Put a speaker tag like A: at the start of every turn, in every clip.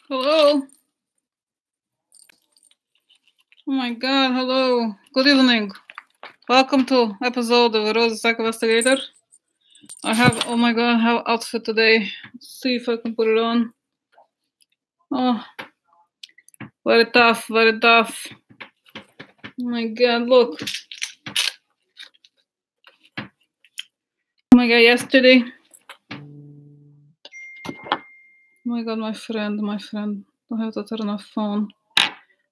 A: Hello. Oh my God. Hello. Good evening. Welcome to episode of Rose Psych Investigator. I have, oh my God, I have outfit today. Let's see if I can put it on. Oh, very tough, very tough. Oh my God, look. Oh my God, yesterday. Oh my God, my friend. Don't have to turn off phone.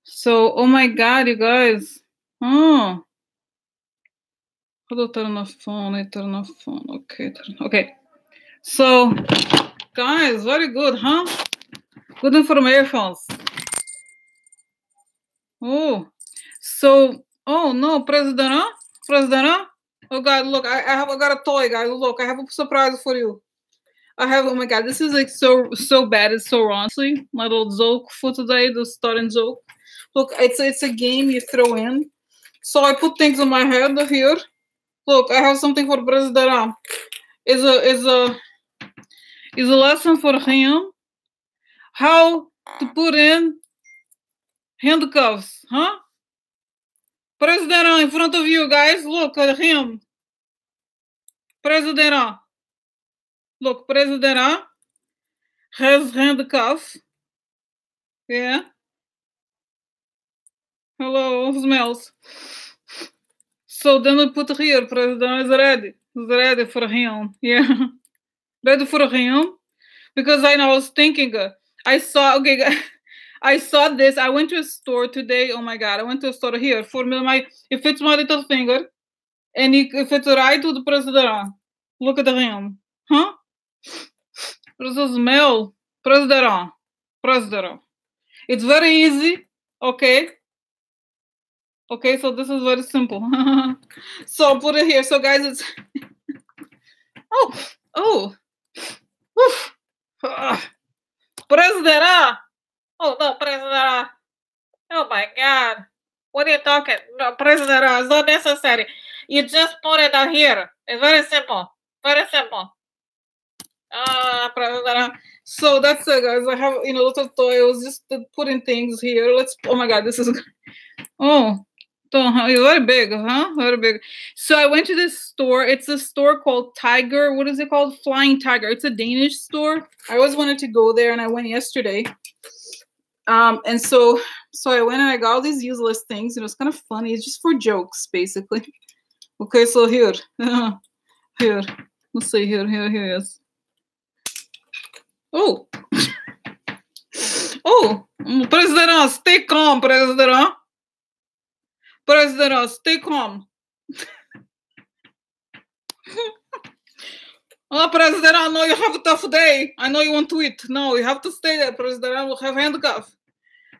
A: So, oh my God, you guys. Oh. How do I turn off phone? I turn off phone. Okay. So, guys, very good, huh? Good informations. Oh, so, oh no, President, huh? President, huh? Oh God, look, I got a toy, guys. Look, I have a surprise for you. Oh my God, this is like so bad. It's so wrong. Honestly, my little joke for today, the starting joke. Look, it's a game you throw in. So I put things on my head here. Look, I have something for President. Is a lesson for him how to put in handcuffs, huh? President in front of you, guys. Look at him. President. Look, President has handcuffs. Yeah. Hello, smells. So then we put here, President is ready. He's ready for him. Yeah. Ready for him. Because I was thinking, I saw this. I went to a store today. Oh my God. I went to a store here for if it's my little finger. And if it's right to the President. Look at him. Huh? There's a smell. President. It's very easy. Okay. Okay, so this is very simple. So I'll put it here. So guys, it's President. Oh no, President. Oh my God. What are you talking? No, President, it's not necessary. You just put it down here. It's very simple. Very simple. President. So that's it, guys. I have little toys, just putting things here. Oh my God, this is it's very big, huh? Very big. So I went to this store. It's a store called Tiger. What is it called? Flying Tiger. It's a Danish store. I always wanted to go there, and I went yesterday. And so I went and I got all these useless things. It's kind of funny. It's just for jokes, basically. Okay, so here. Here. Let's see here. Here, yes. Oh, President, stay calm, President. President, stay calm. Oh, President, I know you have a tough day. I know you want to eat. No, you have to stay there, President. I will have handcuffs.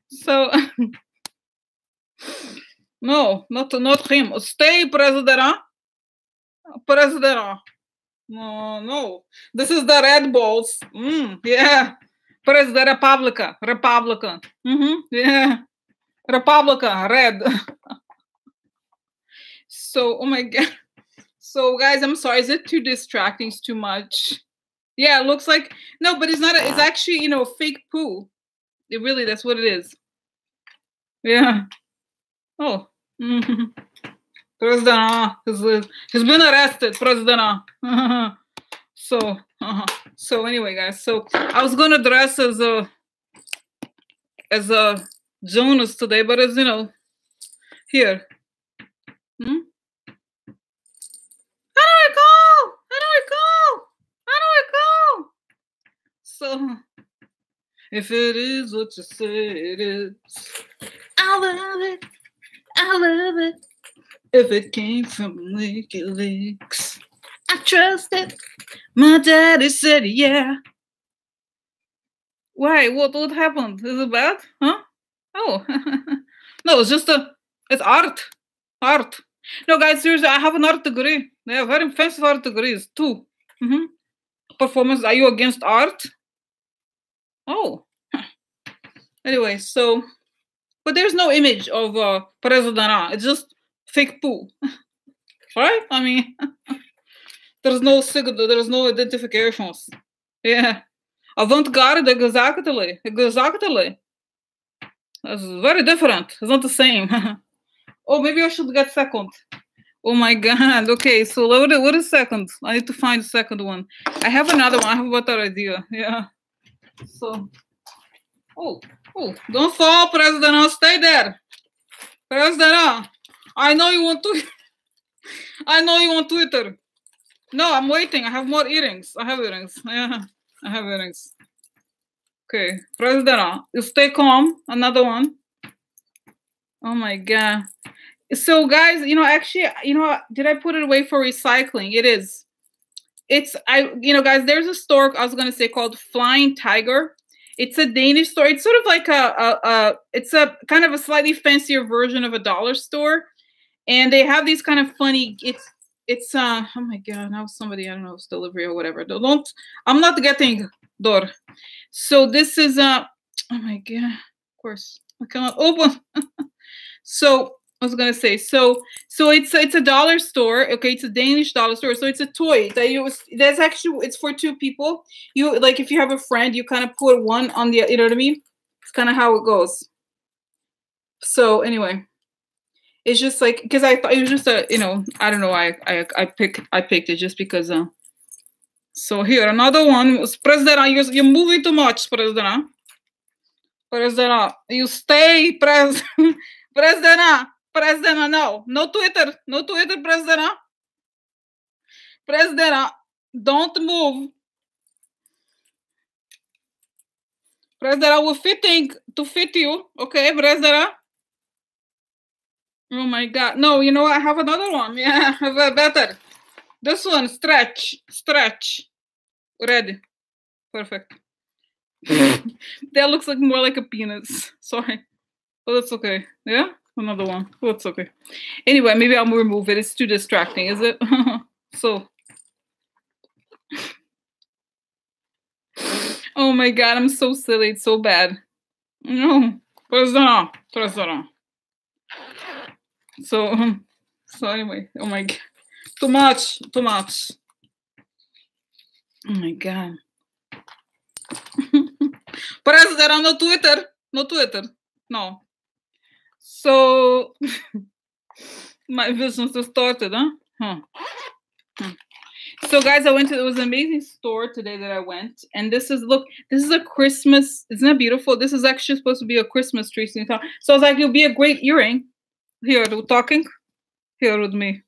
A: So, no, not him. Stay, President. President. No. This is the Red Bulls. Yeah. President Republican. Yeah. Republican, red. So, oh my God. So, guys, I'm sorry. Is it too distracting? It's too much. Yeah, it looks like no, but it's not. It's actually, fake poo. That's what it is. Yeah. Oh. President has been arrested. President. So anyway, guys. So I was gonna dress as a Jonas today, but as here. How do I go? So, if it is what you say it is, I love it. If it came from WikiLeaks, I trust it. My daddy said, yeah. Why? What happened? Is it bad? Huh? Oh. No, it's art. No, guys, seriously, I have an art degree. They have very fancy art degrees, too. Performance, are you against art? Oh. Anyway, so, but there's no image of President. It's just fake poo. Right? I mean, there's no identifications. Yeah. Avant-garde, exactly. Exactly. That's very different. It's not the same. Oh, maybe I should get second. Oh my god. Okay, so what is second? I need to find the second one. I have another one. I have a better idea. Yeah. So, oh, don't fall, President. I'll stay there. President, I know you want to. I know you want Twitter. No, I'm waiting. I have more earrings. I have earrings. Yeah, I have earrings. Okay, President, you stay calm. Another one. Oh my god. So guys, actually, did I put it away for recycling? It is. Guys, there's a store I was gonna say called Flying Tiger. It's a Danish store. It's sort of like it's a kind of a slightly fancier version of a dollar store, and they have these kind of funny. It's oh my god, now somebody, I don't know, it's delivery or whatever. Don't I'm not getting door. So this is oh my god, of course I cannot open. So I was gonna say, so it's a dollar store. Okay, it's a Danish dollar store. So it's a toy that that's actually, it's for two people. You, like, if you have a friend, you kind of put one on the, you know what I mean? It's kind of how it goes. So anyway, it's just like, because I thought it was just a, I don't know why I picked it just because. So here, another one was President. You're moving too much, President. President, you stay, President. President, no Twitter, President. President, don't move. President, we're fitting to fit you, okay, President? Oh my god, no, I have another one. Yeah, I have a better. This one, stretch, ready, perfect. That looks like more like a penis. Sorry, but that's okay. Yeah, another one. Oh, it's okay. Anyway, maybe I'll remove it. It's too distracting, is it? So, oh my god, I'm so silly. It's so bad. No, President. So anyway, oh my god, too much. Oh my god. President, no Twitter, no. So my business has started, huh? So guys, there was an amazing store today that I went, and this is a Christmas. Isn't that beautiful? This is actually supposed to be a Christmas tree. So I was like, it'll be a great earring. Here, we're talking here with me.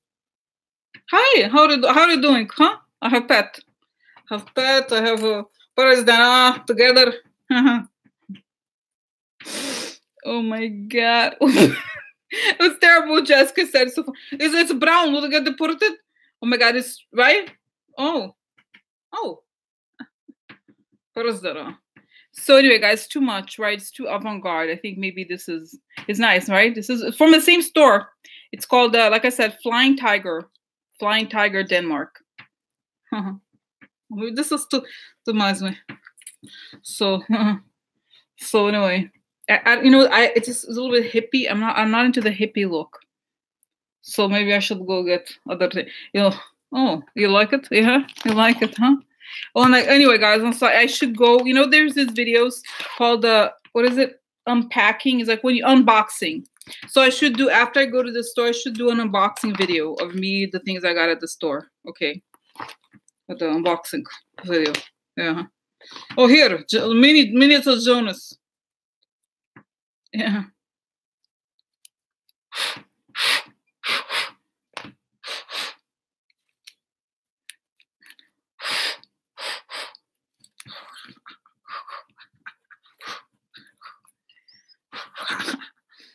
A: Hi, how are you doing? Huh? I have pet. I have a President together. Oh my god. It was terrible. Jessica said so. It's brown. Will it get deported? Oh my god, it's right? Oh. President. So anyway, guys, too much, right? It's too avant-garde. I think maybe it's nice, right? This is from the same store. It's called, like I said, Flying Tiger Denmark. This is too much. So, so anyway, it's just a little bit hippie. I'm not into the hippie look. So maybe I should go get other thing. Oh, you like it? Yeah, you like it, huh? Oh, and anyway, guys, I'm sorry. I should go. There's these videos called what is it? Unpacking. It's like when you unboxing. So I should do, after I go to the store, I should do an unboxing video of me, the things I got at the store. Okay, with the unboxing video. Yeah. Oh, here, miniature Jonas. Yeah.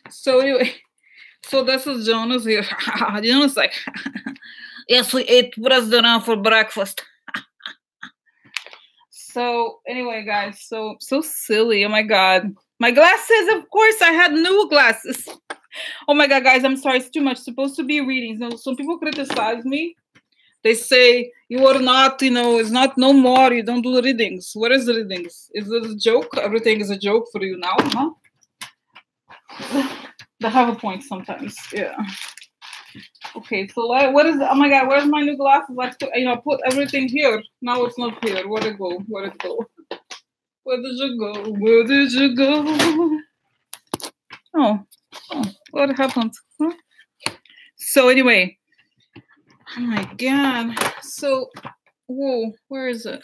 A: So anyway, so this is Jonas here. Jonas like, yes, we ate President for breakfast. So anyway, guys, so silly. Oh my god, my glasses. Of course, I had new glasses. Oh my god, guys, I'm sorry. It's too much. It's supposed to be readings. Some people criticize me. They say you are not, it's not no more. You don't do readings. What is readings? Is it a joke? Everything is a joke for you now, huh? They have a point sometimes. Yeah. Okay, so what is? Oh my god, where's my new glasses? Let's put, put everything here. Now it's not here. Where'd it go? Where did you go? Where did you go? Oh, what happened? Huh? So anyway, oh my God. So, whoa, where is it?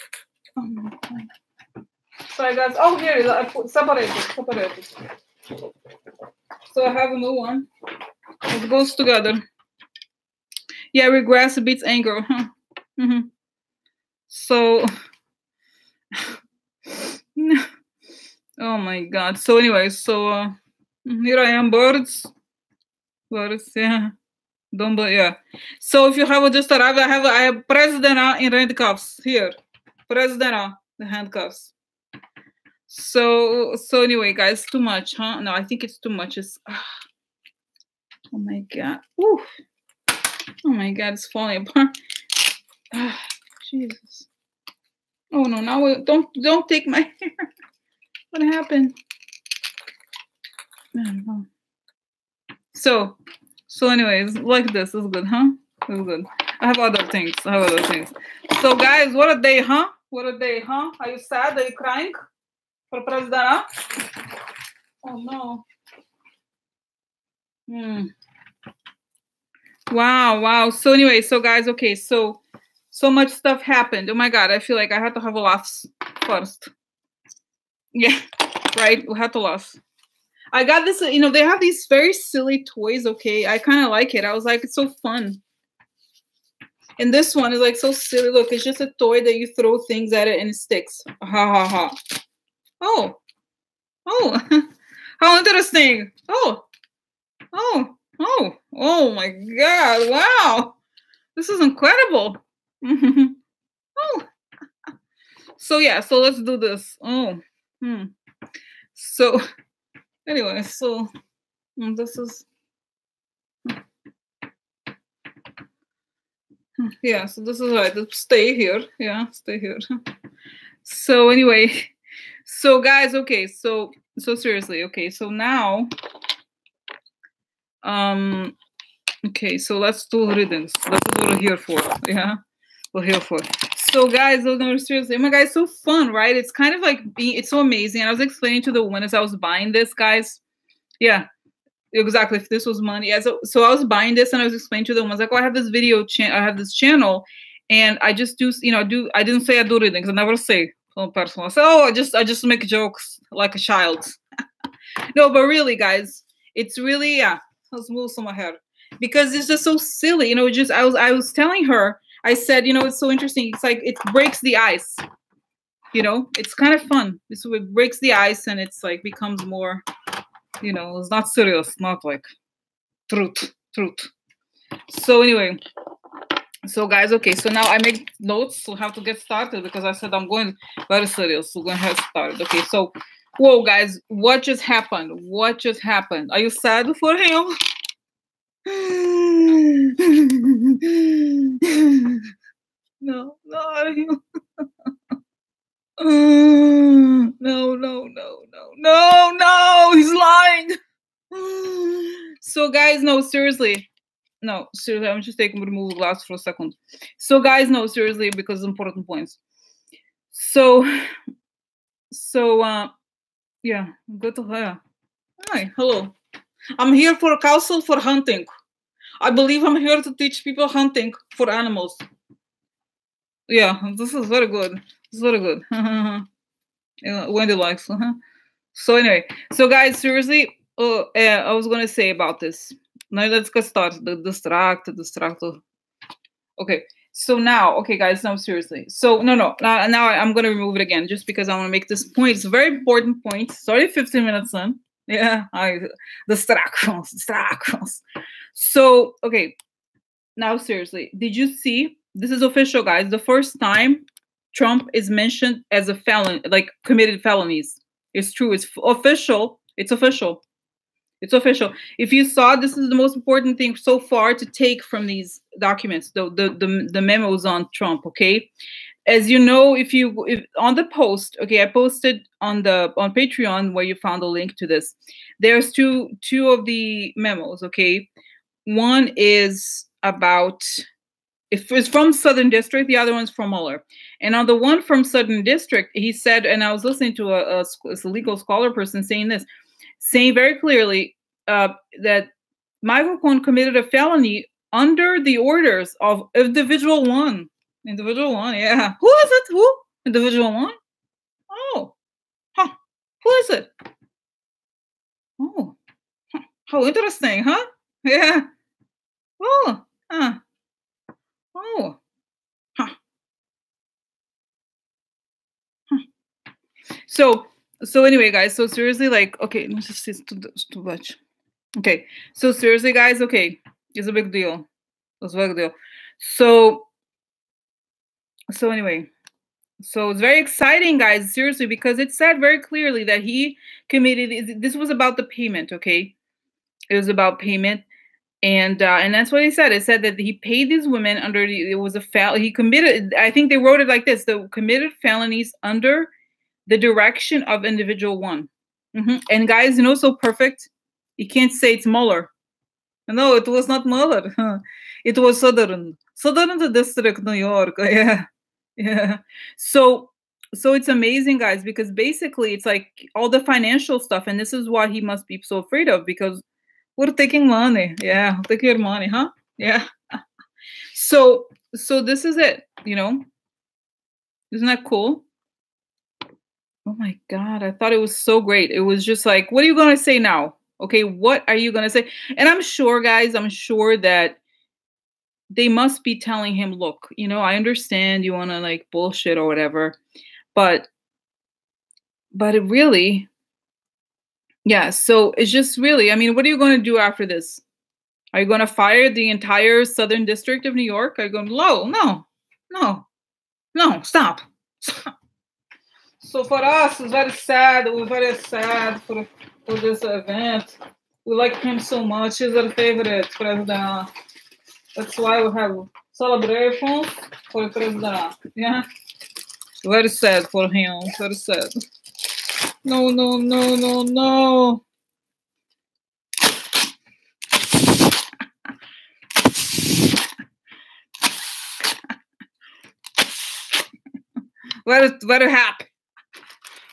A: Oh my God. Sorry guys. Oh, here it is. I put separated. So I have a new one. It goes together. Yeah, regress beats anger. Huh? Mm-hmm. So, oh my God. So anyway, so here I am, birds, yeah. Don't, yeah. So if you have just arrived, I have President in handcuffs here. President, the handcuffs. So anyway, guys, too much, huh? No, I think it's too much. It's oh my God. Ooh. Oh my God, it's falling apart. Jesus. Oh no, now don't take my hair. What happened? I don't know. So anyways, like this is good, huh? It's good. I have other things. So guys, what a day, huh? What a day, huh? Are you sad? Are you crying for President? Oh no. Wow. So anyway, so guys, okay, so much stuff happened. Oh my God, I feel like I had to have a laugh first. Yeah, right. We had to laugh. I got this, they have these very silly toys, okay? I kind of like it. I was like, it's so fun. And this one is like so silly. Look, it's just a toy that you throw things at it and it sticks. Ha ha ha. Oh. How interesting. Oh my God. Wow. This is incredible. Oh. So yeah, so let's do this. So anyway, so this is yeah, so this is right. Stay here. Yeah, stay here. So anyway, so guys, okay, so seriously, okay, so now okay, so let's do readings. That's what we're here for. Yeah, we're here for. So guys, no, seriously, oh my God, it's so fun, right? It's kind of like it's so amazing. I was explaining to the woman as I was buying this, guys. Yeah, exactly. If this was money, yeah. So I was buying this and I was explaining to them. I was like, oh, I have this I have this channel, and I just do, I didn't say I do readings. I never say personal. I say, oh, I just make jokes like a child. No, but really, guys, it's really, yeah. Let's move some hair because it's just so silly. Just I was telling her. I said, it's so interesting. It's like it breaks the ice. It's kind of fun. It breaks the ice and it's like becomes more. It's not serious, not like truth. So anyway, so guys, okay, so now I make notes to have to get started because I said I'm going very serious. So we're going to have started. Okay, so whoa, guys, what just happened? Are you sad for him? No, not you. No, he's lying. So guys, no, seriously, I'm just remove the glass for a second. So guys, no, seriously, because important points. So yeah, good to hear. Hi, hello. I'm here for counsel for hunting. I believe I'm here to teach people hunting for animals. Yeah, this is very good. Yeah, Wendy likes. So anyway, so guys, seriously, I was gonna say about this. Now let's get started. The distractor. Okay, so now, okay, guys, no, seriously. So no. Now I'm gonna remove it again just because I want to make this point. It's a very important point. Sorry, 15 minutes in. Yeah, distractions. So okay, now seriously, did you see? This is official, guys. The first time Trump is mentioned as a felon, like committed felonies. It's true. It's official. It's official. If you saw, this is the most important thing so far to take from these documents, the memos on Trump. Okay, as you know, if on the post, okay, I posted on Patreon where you found a link to this. There's two of the memos. Okay, one is about if it's from Southern District, the other one's from Mueller. And on the one from Southern District, he said, and I was listening to a legal scholar person saying this, saying very clearly that Michael Cohen committed a felony under the orders of Individual One. Individual One, yeah. Who is it? Who? Individual One? Oh, huh. Who is it? Oh, huh. How interesting, huh? Yeah. Oh, huh. Oh, huh. Huh. So anyway, guys. So seriously, like, okay, let's just say it's too much. Okay, so seriously, guys. Okay, it's a big deal. It's a big deal. So anyway, so it's very exciting, guys. Seriously, because it said very clearly that he committed. This was about the payment. Okay, it was about payment. And that's what he said. It said that he paid these women under it was a he committed. I think they wrote it like this: the committed felonies under the direction of Individual One. And guys, you know, so perfect. You can't say it's Mueller. No, it was not Mueller. It was Southern District, New York. Yeah. So it's amazing, guys, because basically it's like all the financial stuff, and this is what he must be so afraid of, because we're taking money. Yeah, take your money, huh? Yeah. So this is it, you know? Isn't that cool? Oh my God, I thought it was so great. It was just like, what are you going to say now? Okay, what are you going to say? And I'm sure, guys, that they must be telling him, look, you know, I understand you want to like bullshit or whatever, but it really, yeah, so it's just really, I mean, what are you going to do after this? Are you going to fire the entire Southern District of New York? Are you going, no, stop. So for us, it's very sad. We're very sad for this event. We like him so much. He's our favorite president. That's why we have celebrations for the president. Yeah. Very sad for him. Very sad. No. Very happy.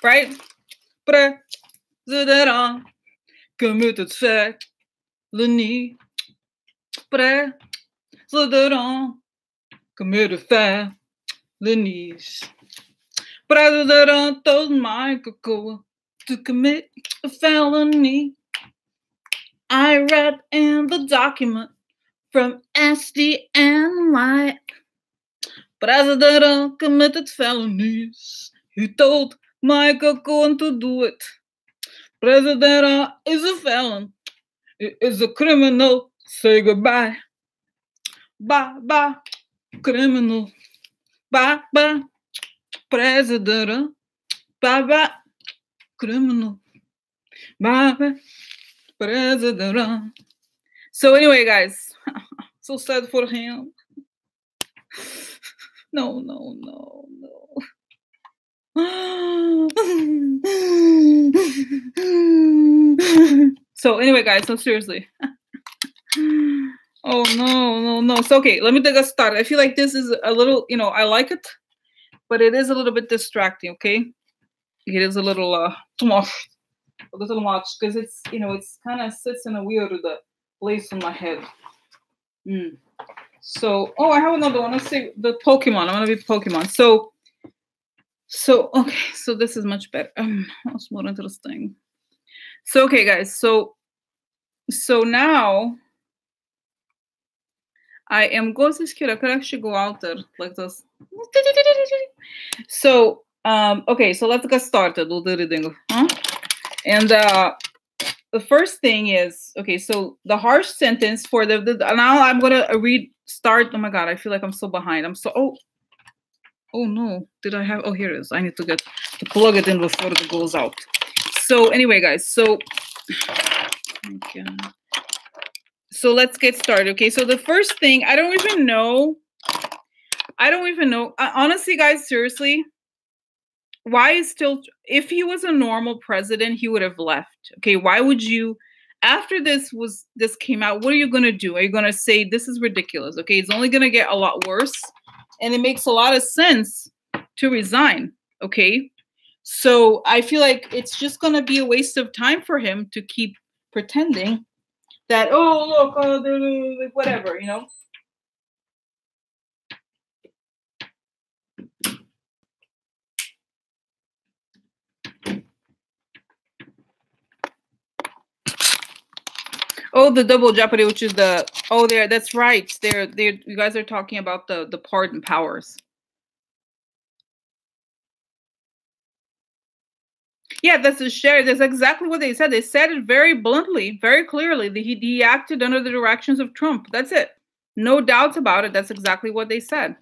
A: Right? President committed felony. President committed felonies. President told Michael Cohen to commit a felony. I read in the document from SDNY. President committed felonies. He told Michael Cohen to do it. President is a felon. He is a criminal. Say goodbye. Bye, criminal. Bye, president. Bye, criminal. Bye, president. So anyway, guys, so sad for him. No. So anyway, guys, so seriously. Oh no. So okay, let me take a start. I feel like this is a little, you know, I like it, but it is a little bit distracting, okay? It is a little too much. A little much, because it's, you know, it's kind of sits in a weird place in my head. So, oh, I have another one. Let's see, the Pokemon. I'm gonna be Pokemon. So okay, so this is much better. What's more interesting? So okay, guys. So now I am going to I could actually go out there like this. So okay, so let's get started. We'll do the huh? And the first thing is, okay, so the harsh sentence for the now I'm gonna start. Oh my God, I feel like I'm so behind. I'm so oh no, did I have? Oh, here it is. I need to plug it in before it goes out. So anyway, guys, so okay. So let's get started. Okay, so the first thing, I don't even know. Honestly, guys, seriously, why is still, if he was a normal president, he would have left. Okay, why would you After this came out, what are you going to do? Are you going to say this is ridiculous? Okay, it's only going to get a lot worse, and it makes a lot of sense to resign. Okay, so I feel like it's just going to be a waste of time for him to keep pretending that, oh look, whatever, you know. Oh, the double jeopardy, which is that's right. You guys are talking about the pardon powers. Yeah, that's a share. That's exactly what they said. They said it very bluntly, very clearly. He acted under the directions of Trump. That's it. No doubts about it. That's exactly what they said.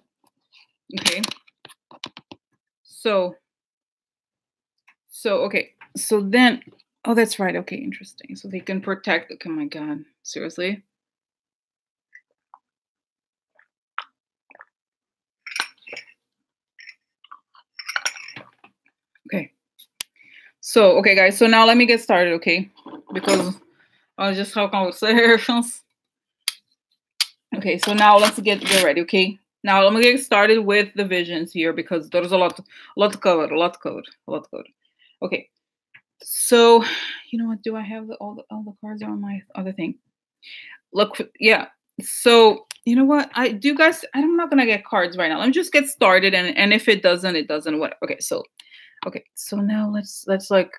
A: Okay. So okay. So then, oh, that's right. Okay, interesting. So they can protect. Oh my God, seriously. Okay. So, okay, guys. So now let me get started, okay? Because I was just talking with conversations. Okay, so now let's get ready, okay? Now let me get started with the visions here because there's a lot to cover. Okay, so you know what? Do I have all the cards on my other thing? Look, yeah. So you know what? I'm not gonna get cards right now. Let me just get started, and if it doesn't, it doesn't. What? Okay, so now let's like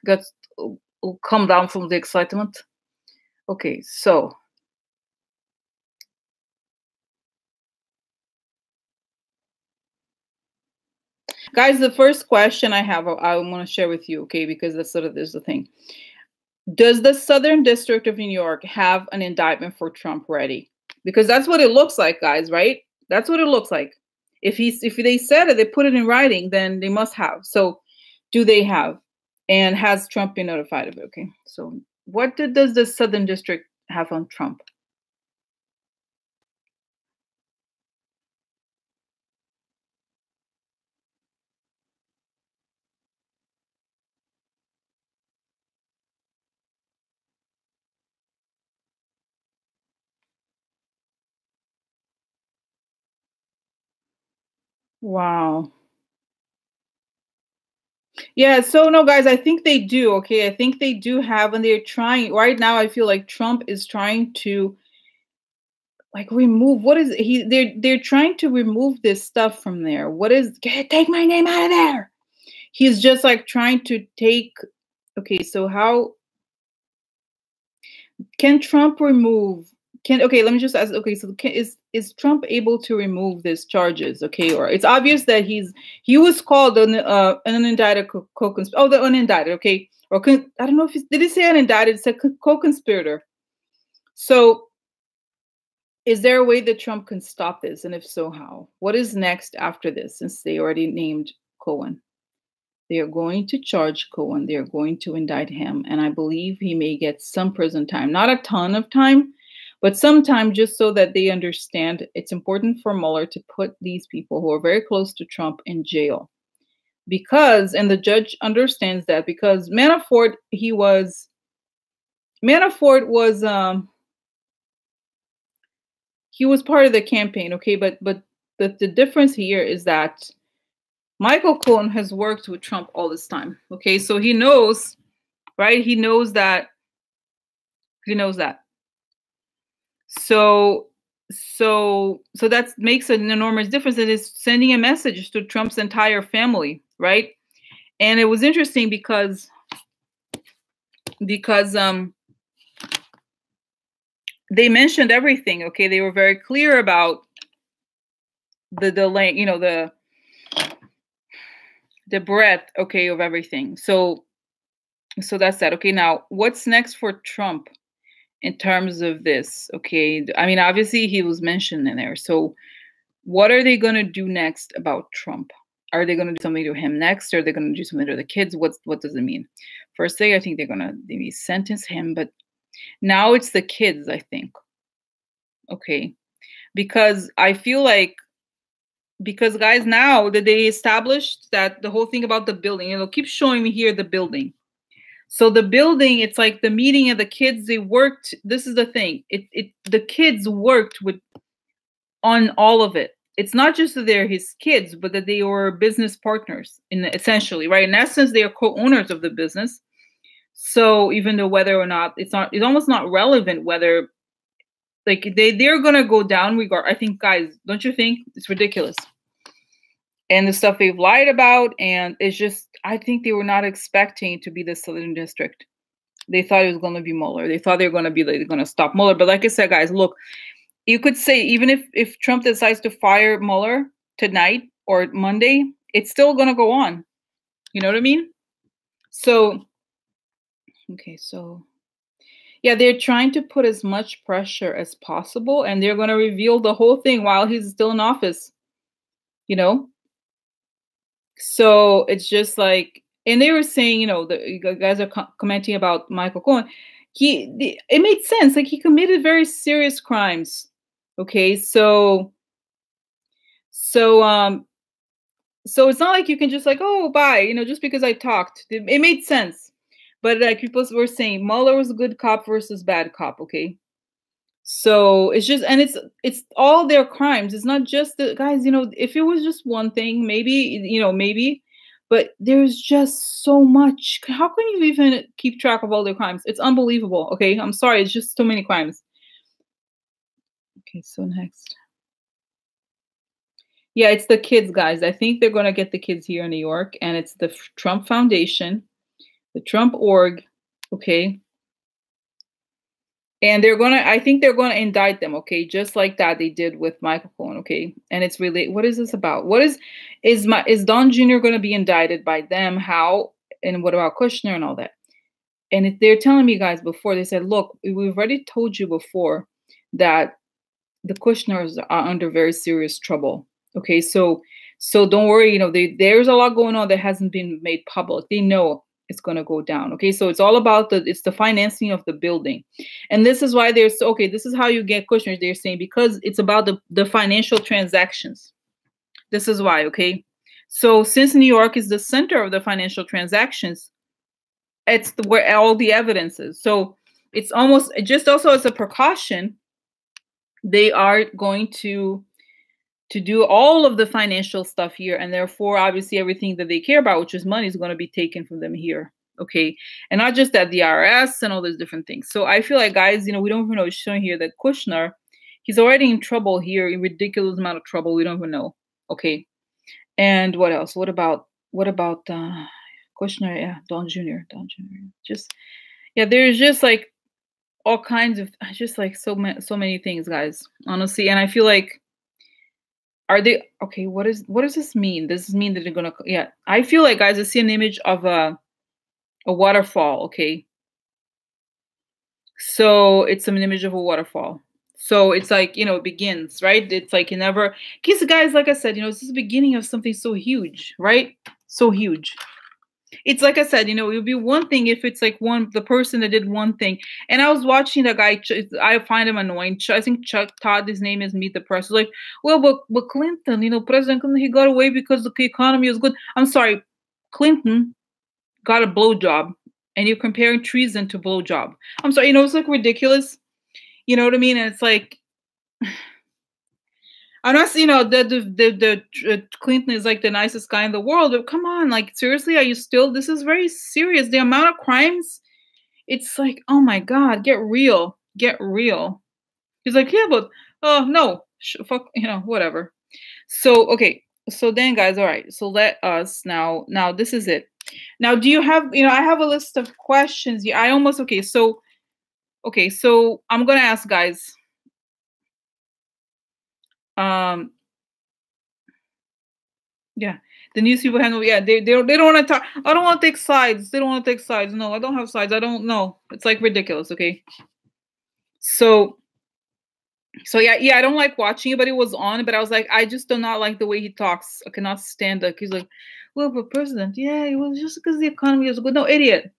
A: come down from the excitement. Okay, so. Guys, the first question I have, I want to share with you, okay, because that's sort of there's the thing. Does the Southern District of New York have an indictment for Trump ready? Because that's what it looks like, guys, right? That's what it looks like. If they said it, they put it in writing, then they must have. So, do they have? And has Trump been notified of it? Okay. So, does the Southern District have on Trump? Wow. Yeah, so no, guys, I think they do. Okay, I think they do have, and they're trying right now. I feel like Trump is trying to like remove what is he? They're trying to remove this stuff from there. What is? Take my name out of there. He's just like trying to take. Okay, so how can Trump remove? Can Okay? Let me just ask. Okay, so is Trump able to remove these charges? Okay, or it's obvious that he was called an unindicted co-conspirator. Oh, the unindicted. Okay, or I don't know if did he say unindicted? It said co-conspirator. So, is there a way that Trump can stop this, and if so, how? What is next after this? Since they already named Cohen, they are going to charge Cohen. They are going to indict him, and I believe he may get some prison time. Not a ton of time, but some time, just so that they understand it's important for Mueller to put these people who are very close to Trump in jail. Because, and the judge understands that, because Manafort was he was part of the campaign, okay, but the difference here is that Michael Cohen has worked with Trump all this time, okay, so he knows, right? He knows that. So that makes an enormous difference. It is sending a message to Trump's entire family, right? And it was interesting because they mentioned everything, okay? They were very clear about the delay, you know, the breadth, okay, of everything. So that's that. Okay, now what's next for Trump in terms of this? Okay, I mean, obviously he was mentioned in there. So what are they going to do next about Trump? Are they going to do something to him next? Or are they going to do something to the kids? What does it mean? First thing, I think they're going to maybe sentence him, but now it's the kids, I think. Okay, because I feel like, because guys, now that they established that the whole thing about the building, keep showing me here the building. So the building, it's like the meeting and the kids, they worked. This is the thing. The kids worked with on all of it. It's not just that they're his kids, but that they were business partners in essentially, right? In essence, they are co-owners of the business. So even though whether or not it's almost not relevant whether like they're gonna go down regard. I think, guys, don't you think it's ridiculous? And the stuff they've lied about, and it's just, I think they were not expecting to be the Southern District. They thought it was going to be Mueller. They thought they were going to be like, they're going to stop Mueller. But like I said, guys, look, you could say even if Trump decides to fire Mueller tonight or Monday, it's still going to go on. You know what I mean? So, okay, so yeah, they're trying to put as much pressure as possible, and they're going to reveal the whole thing while he's still in office. You know? So it's just like, and they were saying, the guys are commenting about Michael Cohen. It made sense. Like, he committed very serious crimes. Okay, so it's not like you can just like, oh, bye, just because I talked. It made sense. But like people were saying, Mueller was a good cop versus bad cop. Okay. So it's just, and it's all their crimes. It's not just the guys, if it was just one thing, maybe, but there's just so much. How can you even keep track of all their crimes? It's unbelievable. Okay. I'm sorry. It's just so many crimes. Okay. So next. Yeah, it's the kids, guys. I think they're going to get the kids here in New York, and it's the Trump Foundation, the Trump org. Okay. And I think they're going to indict them, okay? Just like that they did with Michael Cohen, okay? And it's really, what is this about? Is Don Jr. going to be indicted by them? How? And what about Kushner and all that? And if they're telling me, guys, before, they said, look, we've already told you before that the Kushners are under very serious trouble, okay? So don't worry, there's a lot going on that hasn't been made public. They know it's going to go down. Okay. So it's all about it's the financing of the building. And this is why this is how you get Kushner. They're saying, because it's about the financial transactions. This is why. Okay. So since New York is the center of the financial transactions, it's where all the evidence is. So it's almost just also as a precaution, they are going to do all of the financial stuff here, and therefore obviously everything that they care about, which is money, is going to be taken from them here. Okay. And not just at the IRS and all those different things. So I feel like, guys, we don't even know, it's showing here that Kushner, he's already in trouble here, in ridiculous amount of trouble. We don't even know. Okay. And what else? What about Kushner? Yeah, Don Jr. Just, yeah, there's just like all kinds of, just like so many things, guys, honestly. And I feel like, are they okay? What does this mean? Does this mean that they're gonna? Yeah, I feel like, guys, I see an image of a waterfall. Okay, so it's an image of a waterfall. So it's like, it begins, right? It's like you never. Because, guys, like I said, this is the beginning of something so huge, right? So huge. It's like I said, it would be one thing if it's like the person that did one thing. And I was watching the guy, I find him annoying. I think Chuck Todd, his name is, Meet the Press. He's like, well, but Clinton, President Clinton, he got away because the economy was good. I'm sorry, Clinton got a blowjob, and you're comparing treason to blowjob. I'm sorry, it's like ridiculous. You know what I mean? And it's like, I'm not, the Clinton is like the nicest guy in the world. But come on, like, seriously, are you still? This is very serious. The amount of crimes, it's like, oh my God, get real. He's like, yeah, but no, fuck, whatever. So okay, so then, guys, all right. So let us now. This is it. Now, do you have? I have a list of questions. Yeah, I almost okay. So I'm gonna ask, guys. Yeah, the news people handle. Yeah, they don't want to talk. I don't want to take sides. They don't want to take sides. No, I don't have sides. I don't know. It's like ridiculous. Okay. So yeah, I don't like watching it, but it was on. But I was like, I just do not like the way he talks. I cannot stand it. He's like, well, but president, yeah, it was just because the economy is good. No, idiot.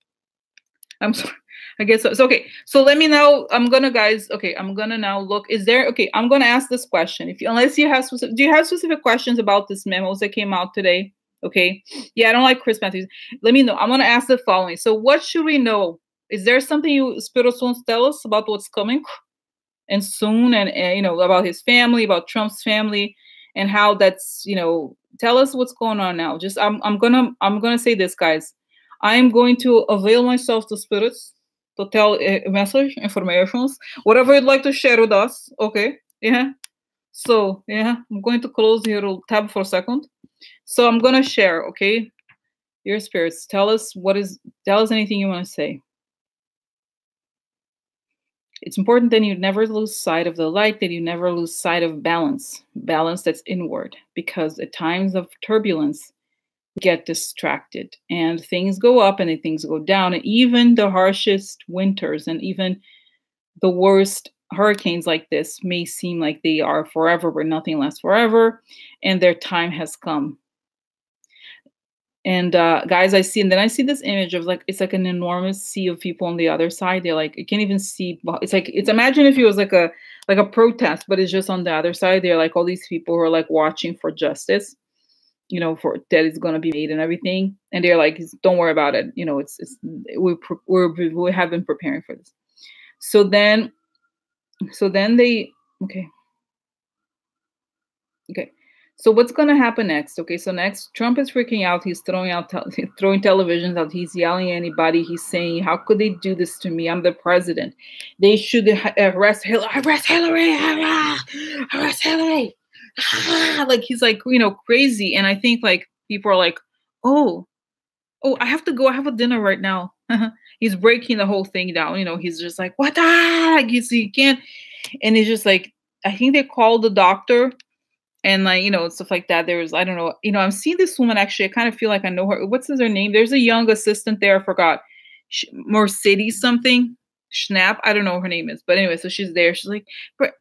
A: I'm sorry. I guess so. Okay. So let me know. I'm gonna, guys. Okay, I'm gonna now look. Is there? Okay, I'm gonna ask this question. Unless you have do you have specific questions about this memos that came out today? Okay. Yeah, I don't like Chris Matthews. Let me know. I'm gonna ask the following. So, what should we know? Is there something you spirits wants to tell us about what's coming and soon, and about his family, about Trump's family, and how that's tell us what's going on now. Just I'm gonna say this, guys. I'm going to avail myself to spirits to tell a message, informations, whatever you'd like to share with us. Okay. Yeah. So yeah, I'm going to close here, tab for a second. So I'm gonna share, okay? Your spirits, tell us anything you want to say. It's important that you never lose sight of the light, that you never lose sight of balance, balance that's inward, because at times of turbulence, get distracted and things go up and then things go down. And even the harshest winters and even the worst hurricanes like this may seem like they are forever, but nothing lasts forever, and their time has come. And guys, and then I see this image of like it's like an enormous sea of people on the other side. They're like, you can't even see. It's imagine if it was like a protest, but it's just on the other side. They're like all these people who are like watching for justice, for that is going to be made and everything. And they're like, don't worry about it. We have been preparing for this. So then they okay. Okay. So what's going to happen next? Okay. So next, Trump is freaking out. He's throwing televisions out. He's yelling at anybody. He's saying, how could they do this to me? I'm the president. They should arrest Hillary. Arrest Hillary. Arrest Hillary. Like he's like, crazy. And I think like people are like, oh, I have to go. I have a dinner right now. He's breaking the whole thing down. He's just like, what? He can't. And he's just like, I think they called the doctor. And like, stuff like that. There's, I don't know, I'm seeing this woman actually. I kind of feel like I know her. What's her name? There's a young assistant there. I forgot. Mercedes something. Schnapp. I don't know what her name is. But anyway, so she's there. She's like,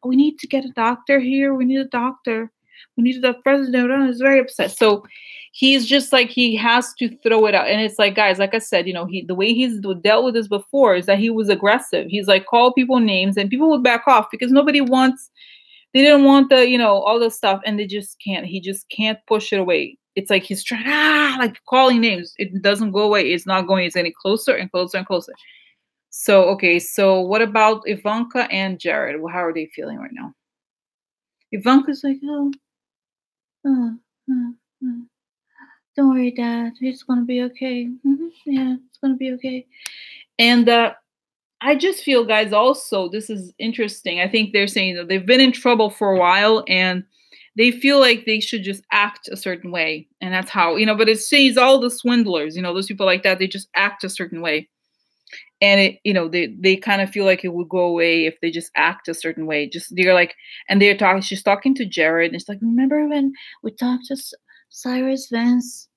A: we need to get a doctor here. We need a doctor. We need the president. Is very upset. So he's just like, he has to throw it out. And it's like, guys, like I said, the way he's dealt with this before is that he was aggressive. He's like, call people names and people would back off because they didn't want the, all this stuff, and they just can't. He just can't push it away. It's like he's trying, like calling names. It doesn't go away. It's not going. It's getting closer and closer and closer. So, okay. So what about Ivanka and Jared? Well, how are they feeling right now? Ivanka's like, don't worry, Dad. It's going to be okay. Yeah, it's going to be okay. And I just feel, guys, also, this is interesting. I think they're saying that they've been in trouble for a while and they feel like they should just act a certain way. And that's how, but it says all the swindlers, those people like that, they just act a certain way. And they kind of feel like it would go away if they just act a certain way. They're like, and she's talking to Jared, and it's like, remember when we talked to Cyrus Vance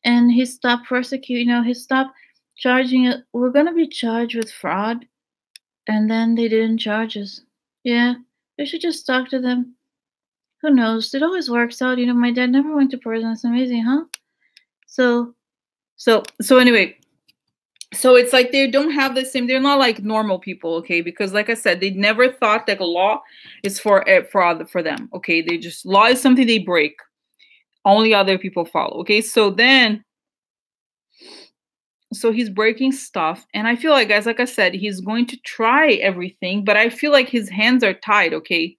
A: and he stopped prosecuting, he stopped charging it. We're gonna be charged with fraud, and then they didn't charge us. Yeah, we should just talk to them. Who knows? It always works out. My dad never went to prison. It's amazing, huh? So anyway, so it's like they don't have the same. They're not like normal people, okay? Because like I said, they never thought that a law is for them, okay? They just law is something they break. Only other people follow, okay? So he's breaking stuff. And I feel like, guys, like I said, he's going to try everything, but I feel like his hands are tied, okay?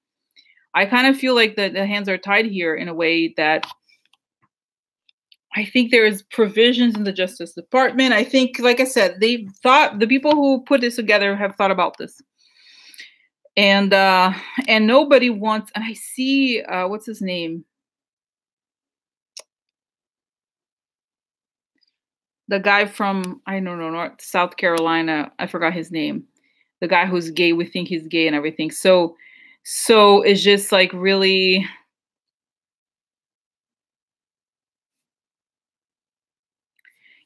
A: I kind of feel like the hands are tied here in a way that I think there is provisions in the Justice Department. I think, like I said, the people who put this together have thought about this. And nobody wants, and I see, what's his name? The guy from, I don't know, South Carolina. I forgot his name. The guy who's gay, we think he's gay and everything. So it's just like really.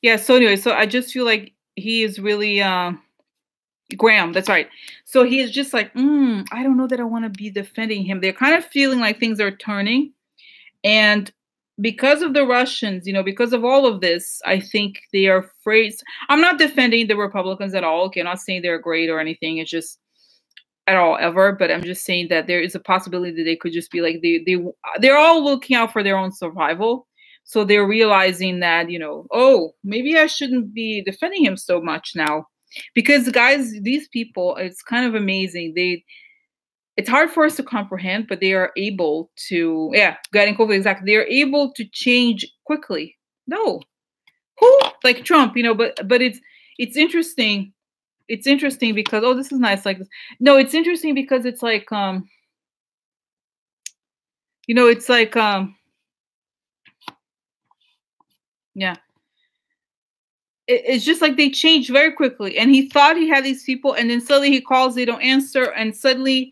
A: Yeah. So anyway, so I just feel like he is really, Graham. That's right. So he is just like, I don't know that I want to be defending him. They're kind of feeling like things are turning. And because of the Russians, because of all of this, I think they are afraid. I'm not defending the Republicans at all. Okay, I'm not saying they're great or anything. It's just at all ever. But I'm just saying that there is a possibility that they could just be like they're all looking out for their own survival. So they're realizing that, oh, maybe I shouldn't be defending him so much now. Because guys, these people, it's kind of amazing. It's hard for us to comprehend, but they are able to, yeah, getting COVID, exactly. They're able to change quickly. No. Who? Like Trump, but it's interesting. It's interesting because, oh, this is nice, like this. No, it's interesting because it's like it's like yeah. It's just like they change very quickly. And he thought he had these people, and then suddenly he calls, they don't answer, and suddenly,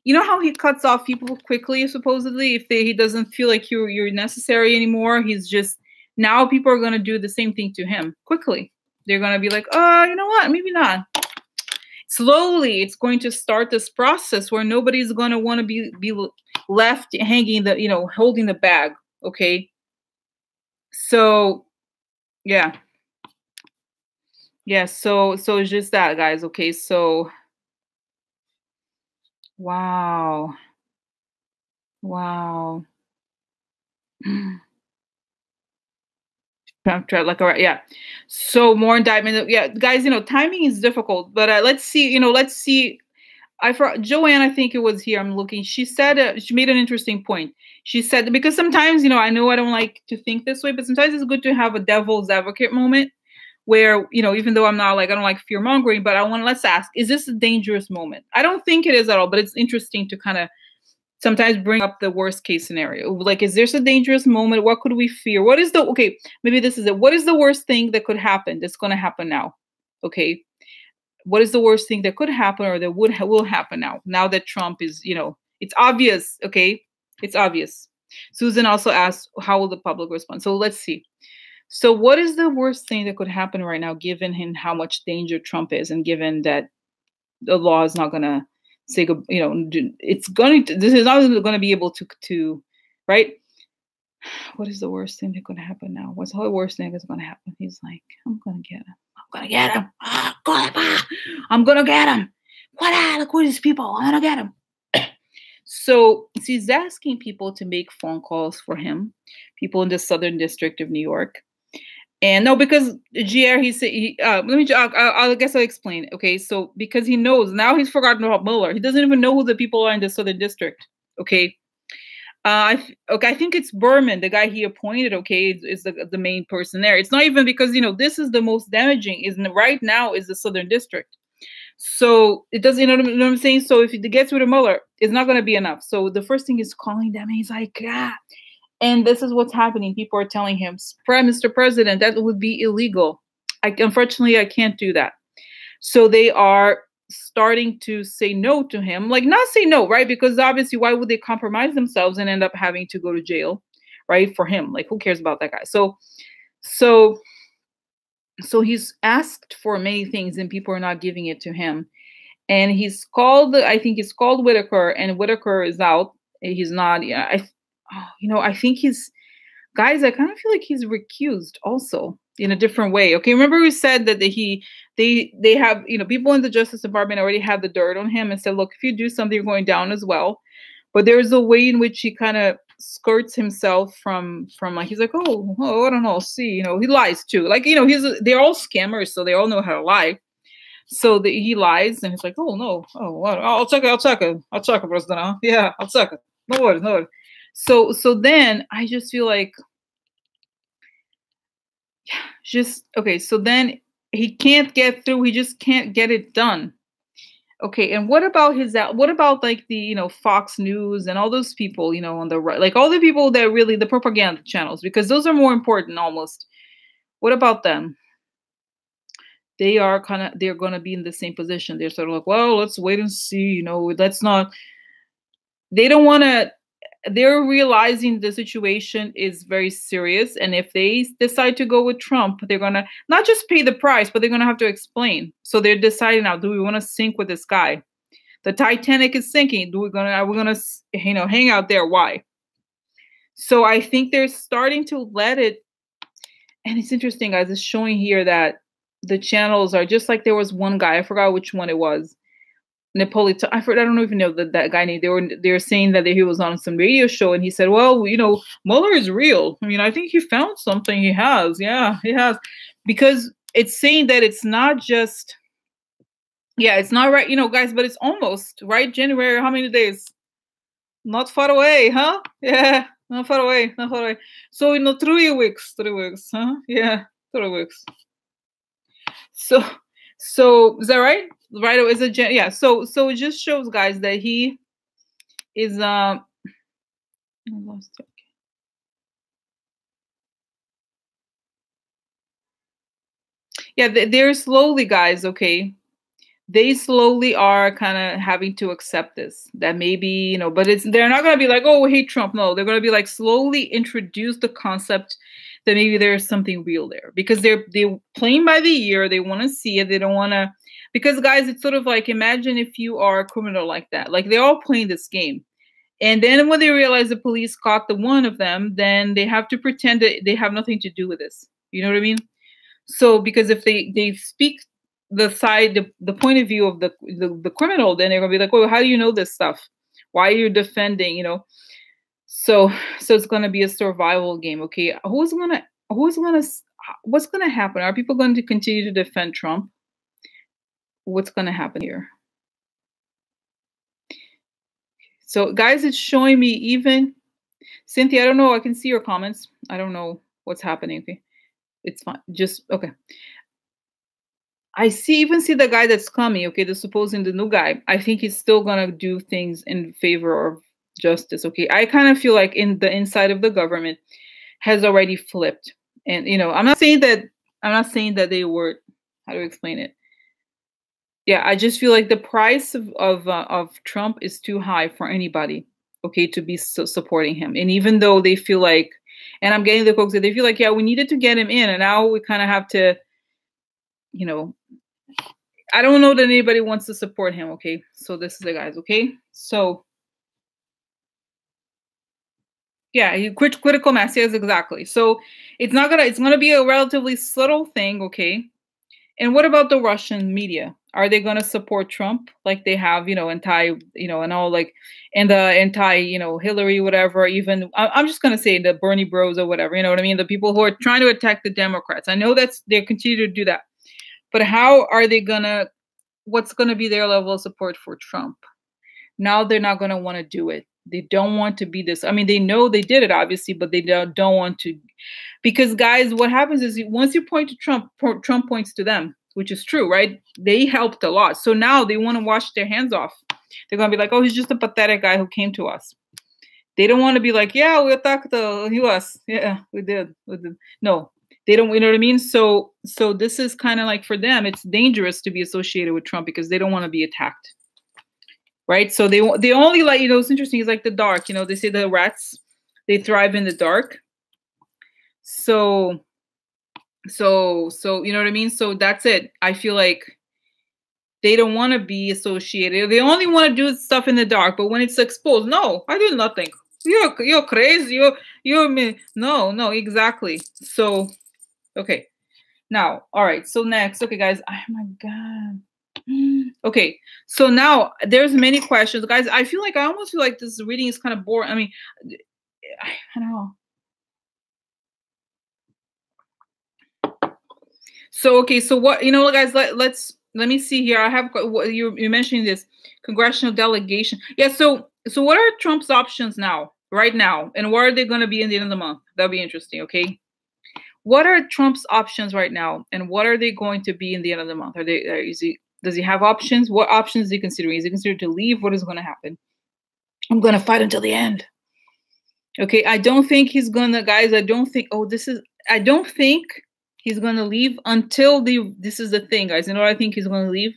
A: you know how he cuts off people quickly, supposedly, if he doesn't feel like you're necessary anymore. He's just, now people are gonna do the same thing to him quickly. They're gonna be like, oh, you know what? Maybe not. Slowly, it's going to start this process where nobody's gonna want to be left hanging holding the bag. Okay. So yeah. Yeah, so it's just that, guys. Okay, so wow. Wow. Like, all right, yeah. So more indictment. Yeah, guys, timing is difficult, but let's see, let's see. Joanne, I think it was here. I'm looking. She said, she made an interesting point. She said, because sometimes, I know I don't like to think this way, but sometimes it's good to have a devil's advocate moment where, even though I'm not like, I don't like fear mongering, but let's ask, is this a dangerous moment? I don't think it is at all, but it's interesting to kind of sometimes bring up the worst case scenario. Like, is this a dangerous moment? What could we fear? Okay, maybe this is it. What is the worst thing that could happen that's going to happen now? Okay. What is the worst thing that could happen or that will happen now that Trump is, it's obvious. Okay. It's obvious. Susan also asked, how will the public respond? So let's see. So what is the worst thing that could happen right now, given how much danger Trump is, and given that the law is not going to say, it's going to, this is not going to be able to, right? What is the worst thing that could happen now? What's the worst thing that's going to happen? He's like, I'm going to get him. I'm going to get him. Oh, God, I'm going to get him. Look at these people. I'm going to get him. So he's asking people to make phone calls for him, people in the Southern District of New York. And no, because GR, he said, I guess I'll explain. Okay, so because he knows, now he's forgotten about Mueller. He doesn't even know who the people are in the Southern District. Okay. I think it's Berman, the guy he appointed, okay, is the main person there. It's not even because, this is the most damaging, right now is the Southern District. So it doesn't, you know what I'm saying? So if it gets rid of Mueller, it's not going to be enough. So the first thing is calling them, and he's like, ah. And this is what's happening. People are telling him, Mr. President, that would be illegal. Unfortunately, I can't do that. So they are starting to say no to him. Like, not say no, right? Because obviously, why would they compromise themselves and end up having to go to jail, right? For him. Like, who cares about that guy? So he's asked for many things, and people are not giving it to him. And I think he's called Whitaker, and Whitaker is out. He's not, I think guys, I kind of feel like he's recused also in a different way. Okay, remember we said that they have, people in the Justice Department already had the dirt on him and said, look, if you do something, you're going down as well. But there's a way in which he kind of skirts himself from like, he's like, oh, I don't know, see, he lies too. Like, they're all scammers, so they all know how to lie. So he lies, and he's like, oh no, I'll check it, President. Yeah, I'll check it. No worries. So then I just feel like, okay, so then he can't get through. He just can't get it done. Okay, and what about like the, Fox News and all those people, on the right, like all the people that really, the propaganda channels, because those are more important almost. What about them? They're going to be in the same position. They're sort of like, well, let's wait and see, they don't want to, they're realizing the situation is very serious. And if they decide to go with Trump, they're going to not just pay the price, but they're going to have to explain. So they're deciding now, do we want to sink with this guy? The Titanic is sinking. Are we going to, hang out there? Why? So I think they're starting to let it. And it's interesting, guys, it's showing here that the channels are just like, there was one guy, I forgot which one it was, Napolitan. I don't know if you know that guy name. They were saying that he was on some radio show and he said, "Well, Mueller is real. I mean, I think he found something. He has, yeah, he has, because it's saying that it's not just, yeah, it's not right, guys, but it's almost right. January, how many days? Not far away, huh? Yeah, not far away, not far away. So 3 weeks, huh? Yeah, 3 weeks. So is that right? Right, is a yeah. So it just shows, guys, that he is I lost it. Yeah, they're slowly, guys. Okay, they slowly are kind of having to accept this, that maybe, but they're not going to be like, oh, we hate Trump. No, they're going to be like slowly introduce the concept that maybe there's something real there, because they're playing by the ear. They want to see it. They don't want to, because, guys, it's sort of like, imagine if you are a criminal like that. Like, they're all playing this game. And then when they realize the police caught the one of them, then they have to pretend that they have nothing to do with this. You know what I mean? So, because if they speak the side, the point of view of the criminal, then they're gonna be like, "Oh, how do you know this stuff? Why are you defending?" So it's gonna be a survival game. Okay, what's gonna happen? Are people going to continue to defend Trump? What's gonna happen here? So, guys, it's showing me even Cynthia. I don't know. I can see your comments. I don't know what's happening. Okay, it's fine. Just okay. I even see the guy that's coming, okay, the new guy. I think he's still gonna do things in favor of justice, okay. I kind of feel like in the inside of the government has already flipped, and I'm not saying that they were. How do I explain it? Yeah, I just feel like the price of Trump is too high for anybody, okay, to be supporting him, and even though they feel like, and I'm getting the folks that they feel like, yeah, we needed to get him in, and now we kind of have to, I don't know that anybody wants to support him, okay? So this is the guys, okay? So, yeah, critical mass, yes, exactly. So it's gonna be a relatively subtle thing, okay? And what about the Russian media? Are they gonna support Trump like they have, anti, and all, like, and the anti, Hillary, whatever, even, I'm just gonna say the Bernie bros or whatever, you know what I mean? The people who are trying to attack the Democrats. I know they continue to do that. But how are they gonna, what's going to be their level of support for Trump? Now they're not going to want to do it. They don't want to be this. I mean, they know they did it, obviously, but they don't want to. Because, guys, what happens is once you point to Trump, Trump points to them, which is true, right? They helped a lot. So now they want to wash their hands off. They're going to be like, oh, he's just a pathetic guy who came to us. They don't want to be like, yeah, we attacked the US. Yeah, we did. No, they don't, you know what I mean? So this is kind of like, for them, it's dangerous to be associated with Trump because they don't want to be attacked. Right? So they only, like, it's interesting. It's like the dark, they say the rats, they thrive in the dark. So you know what I mean? So that's it. I feel like they don't want to be associated. They only want to do stuff in the dark, but when it's exposed, no, I did nothing. You're crazy. You're me. No, exactly. So, okay. Now, all right. So next, okay, guys. Oh my God. Okay. So now there's many questions, guys. I feel like, I almost feel like this reading is kind of boring. I mean, I don't know. So, okay. So what, guys, let me see here. I have, you're mentioning this congressional delegation. Yeah. So what are Trump's options now, right now? And what are they going to be in the end of the month? That'll be interesting. Okay. What are Trump's options right now? And what are they going to be in the end of the month? Does he have options? What options is he considering? Is he considered to leave? What is going to happen? I'm going to fight until the end. Okay. I don't think he's going to, guys, I don't think he's going to leave until this is the thing, guys. You know what I think he's going to leave?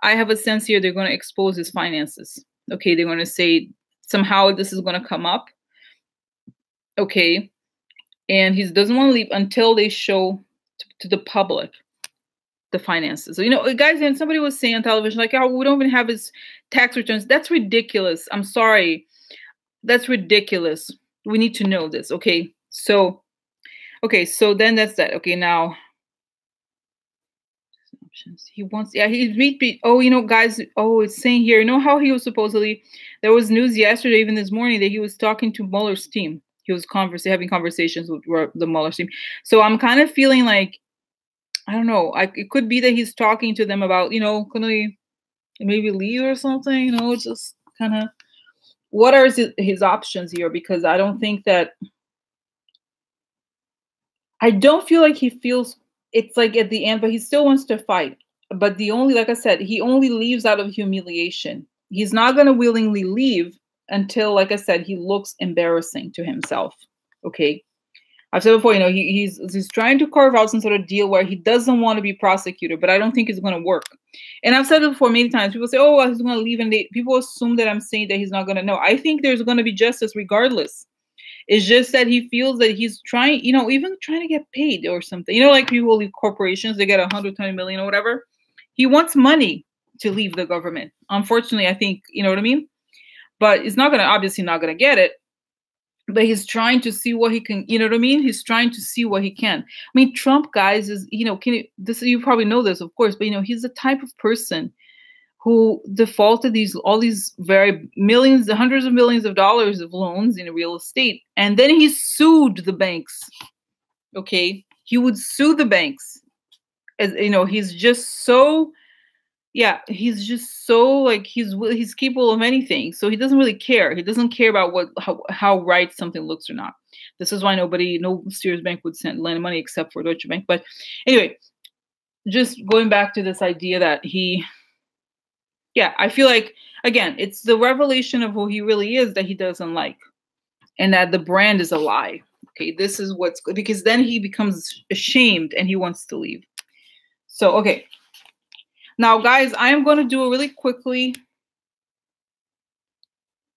A: I have a sense here they're going to expose his finances. Okay, they're going to say somehow this is going to come up. Okay, and he doesn't want to leave until they show to the public the finances. So, guys, and somebody was saying on television, like, oh, we don't even have his tax returns. That's ridiculous. I'm sorry. That's ridiculous. We need to know this. Okay, so then that's that. Okay, now. options. He wants, yeah, he's oh, guys, oh, it's saying here, how he was supposedly, there was news yesterday, even this morning, that he was talking to Mueller's team. He was having conversations with the Mueller's team. So I'm kind of feeling like, I don't know, it could be that he's talking to them about, can we maybe leave or something, just kind of, what are his options here? Because I don't think that, I don't feel like he feels it's like at the end, but he still wants to fight. But like I said, he only leaves out of humiliation. He's not going to willingly leave until, like I said, he looks embarrassing to himself. Okay. I've said before, he's trying to carve out some sort of deal where he doesn't want to be prosecuted, but I don't think it's going to work. And I've said it before many times. People say, oh, well, he's going to leave. And people assume that I'm saying that he's not going to know. I think there's going to be justice regardless. It's just that he feels that he's trying, even trying to get paid or something. Like people leave corporations, they get 120 million or whatever. He wants money to leave the government. Unfortunately, I think, you know what I mean? But it's obviously not going to get it. But he's trying to see what he can, you know what I mean? He's trying to see what he can. I mean, Trump, guys, is, you probably know this, of course, but, he's the type of person who defaulted all these very millions, hundreds of millions of dollars of loans in real estate. And then he sued the banks. Okay. He would sue the banks. As he's just so, he's just so like, he's capable of anything. So he doesn't really care. He doesn't care about how right something looks or not. This is why no serious bank would lend money except for Deutsche Bank. But anyway, just going back to this idea that I feel like, again, it's the revelation of who he really is that he doesn't like, and that the brand is a lie. Okay, this is because then he becomes ashamed and he wants to leave. So, okay. Now, guys, I am going to do it really quickly.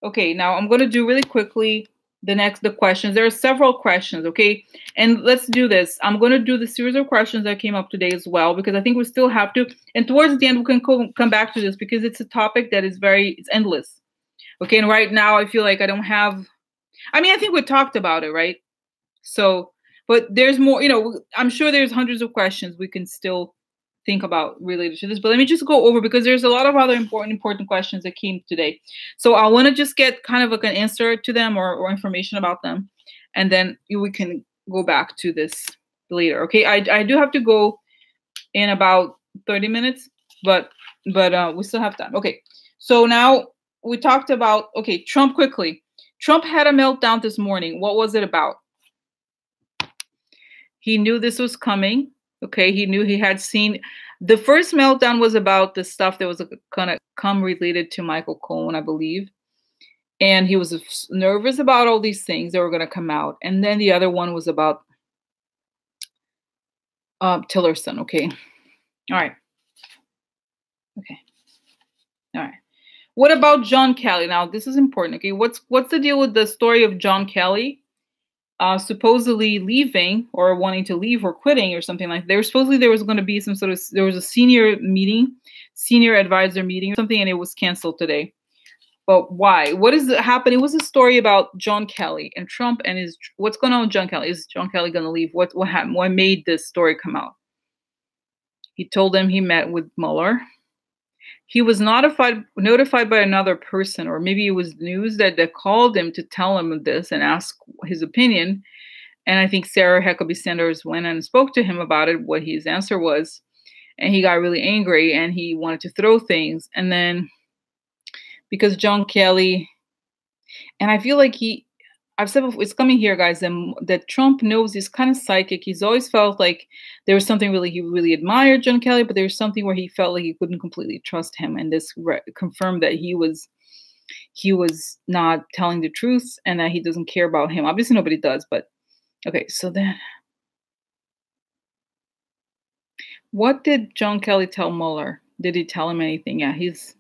A: Okay, now I'm going to do really quickly the questions. There are several questions, okay? And let's do this. I'm going to do the series of questions that came up today as well, because I think we still have to. And towards the end, we can come back to this because it's a topic that is it's endless. Okay, and right now I feel like I don't have, I think we talked about it, right? So, but there's more, I'm sure there's hundreds of questions we can still think about related to this, but let me just go over, because there's a lot of other important questions that came today. So I want to just get kind of like an answer to them or information about them, and then we can go back to this later. Okay, I do have to go in about 30 minutes, but we still have time. Okay, so now we talked about, okay, Trump quickly. Trump had a meltdown this morning. What was it about? He knew this was coming. Okay, he knew, he had seen, the first meltdown was about the stuff that was going to come related to Michael Cohen, I believe. And he was nervous about all these things that were going to come out. And then the other one was about Tillerson. Okay. All right. Okay. All right. What about John Kelly? Now, this is important. Okay. What's the deal with the story of John Kelly? Supposedly leaving or wanting to leave or quitting or something like that. There was going to be there was a senior advisor meeting or something, and it was canceled today. But why? What is happening? It was a story about John Kelly and Trump and what's going on with John Kelly. Is John Kelly going to leave? What happened? What made this story come out? He told them he met with Mueller. He was notified by another person, or maybe it was news that called him to tell him this and ask his opinion. And I think Sarah Huckabee Sanders went and spoke to him about it, what his answer was. And he got really angry and he wanted to throw things. And then because John Kelly, and I feel like I've said before, it's coming here, guys, that Trump knows he's kind of psychic. He's always felt like there was something he really admired John Kelly, but there's something where he felt like he couldn't completely trust him. And this confirmed that he was not telling the truth and that he doesn't care about him. Obviously, nobody does, but okay. So then, what did John Kelly tell Mueller? Did he tell him anything? Yeah, he's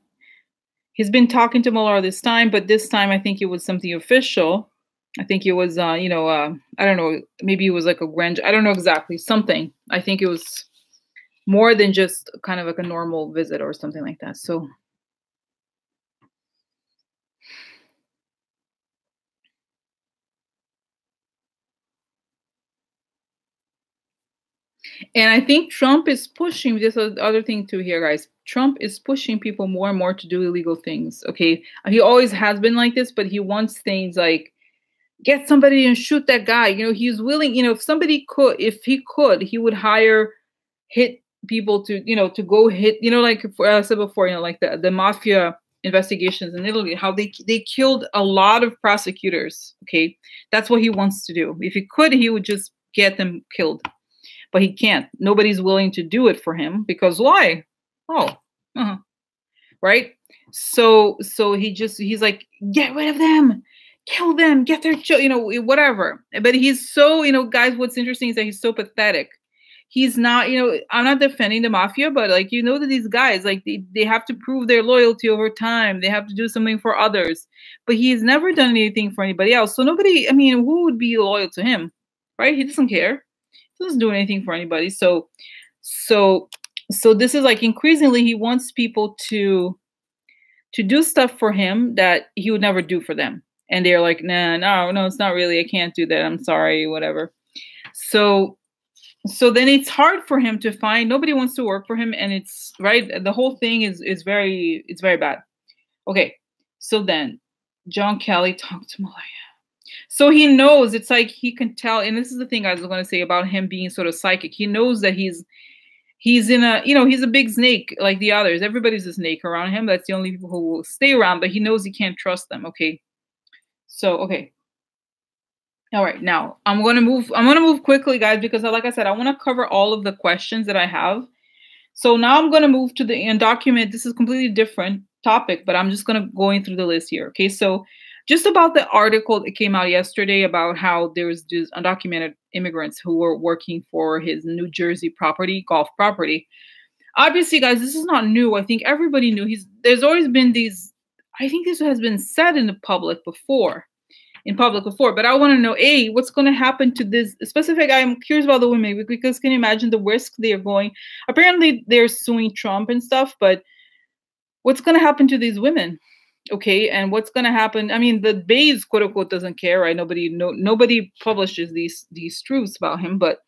A: been talking to Mueller this time, but this time I think it was something official. I think it was, I don't know, maybe it was like a grand, I don't know exactly, something. I think it was more than just kind of like a normal visit or something like that. So, And I think Trump is pushing this other thing too here, guys. Trump is pushing people more and more to do illegal things. Okay. He always has been like this, but he wants things like get somebody and shoot that guy. You know, he's willing, you know, if he could, he would hire hit people to, you know, to go hit, you know, like I said before, you know, like the mafia investigations in Italy, how they killed a lot of prosecutors. Okay. That's what he wants to do. If he could, he would just get them killed. But he can't. Nobody's willing to do it for him because why? Oh, right. So he's like, get rid of them, kill them, get their children, you know, whatever. But he's so, you know, guys, what's interesting is that he's so pathetic. He's not, you know, I'm not defending the mafia, but like, you know, that these guys, like they have to prove their loyalty over time. They have to do something for others, but he's never done anything for anybody else. So nobody, I mean, who would be loyal to him, right? He doesn't care. He doesn't do anything for anybody. So this is like increasingly he wants people to do stuff for him that he would never do for them. And they're like, nah, no, it's not really. I can't do that. I'm sorry, whatever. So then it's hard for him to find. Nobody wants to work for him, and it's right. The whole thing is very bad. Okay, so then John Kelly talked to Malaya. So he knows, it's like he can tell, and this is the thing I was going to say about him being sort of psychic. He knows that he's in a, you know, he's a big snake like the others. Everybody's a snake around him. That's the only people who will stay around, but he knows he can't trust them. Okay. So, okay. All right. Now I'm going to move quickly, guys, because like I said, I want to cover all of the questions that I have. So now I'm going to move to the undocumented. This is a completely different topic, but I'm just going to go through the list here. Okay. So just about the article that came out yesterday about how there was just undocumented immigrants who were working for his New Jersey golf property. Obviously, guys, this is not new. I think everybody knew there's always been these, I think this has been said in public before, but I want to know, what's going to happen to this specific, I'm curious about the women, because can you imagine the risk they are going? Apparently they're suing Trump and stuff, but what's going to happen to these women? Okay, and what's going to happen? I mean, the Bays, quote unquote, doesn't care, right? Nobody publishes these truths about him, but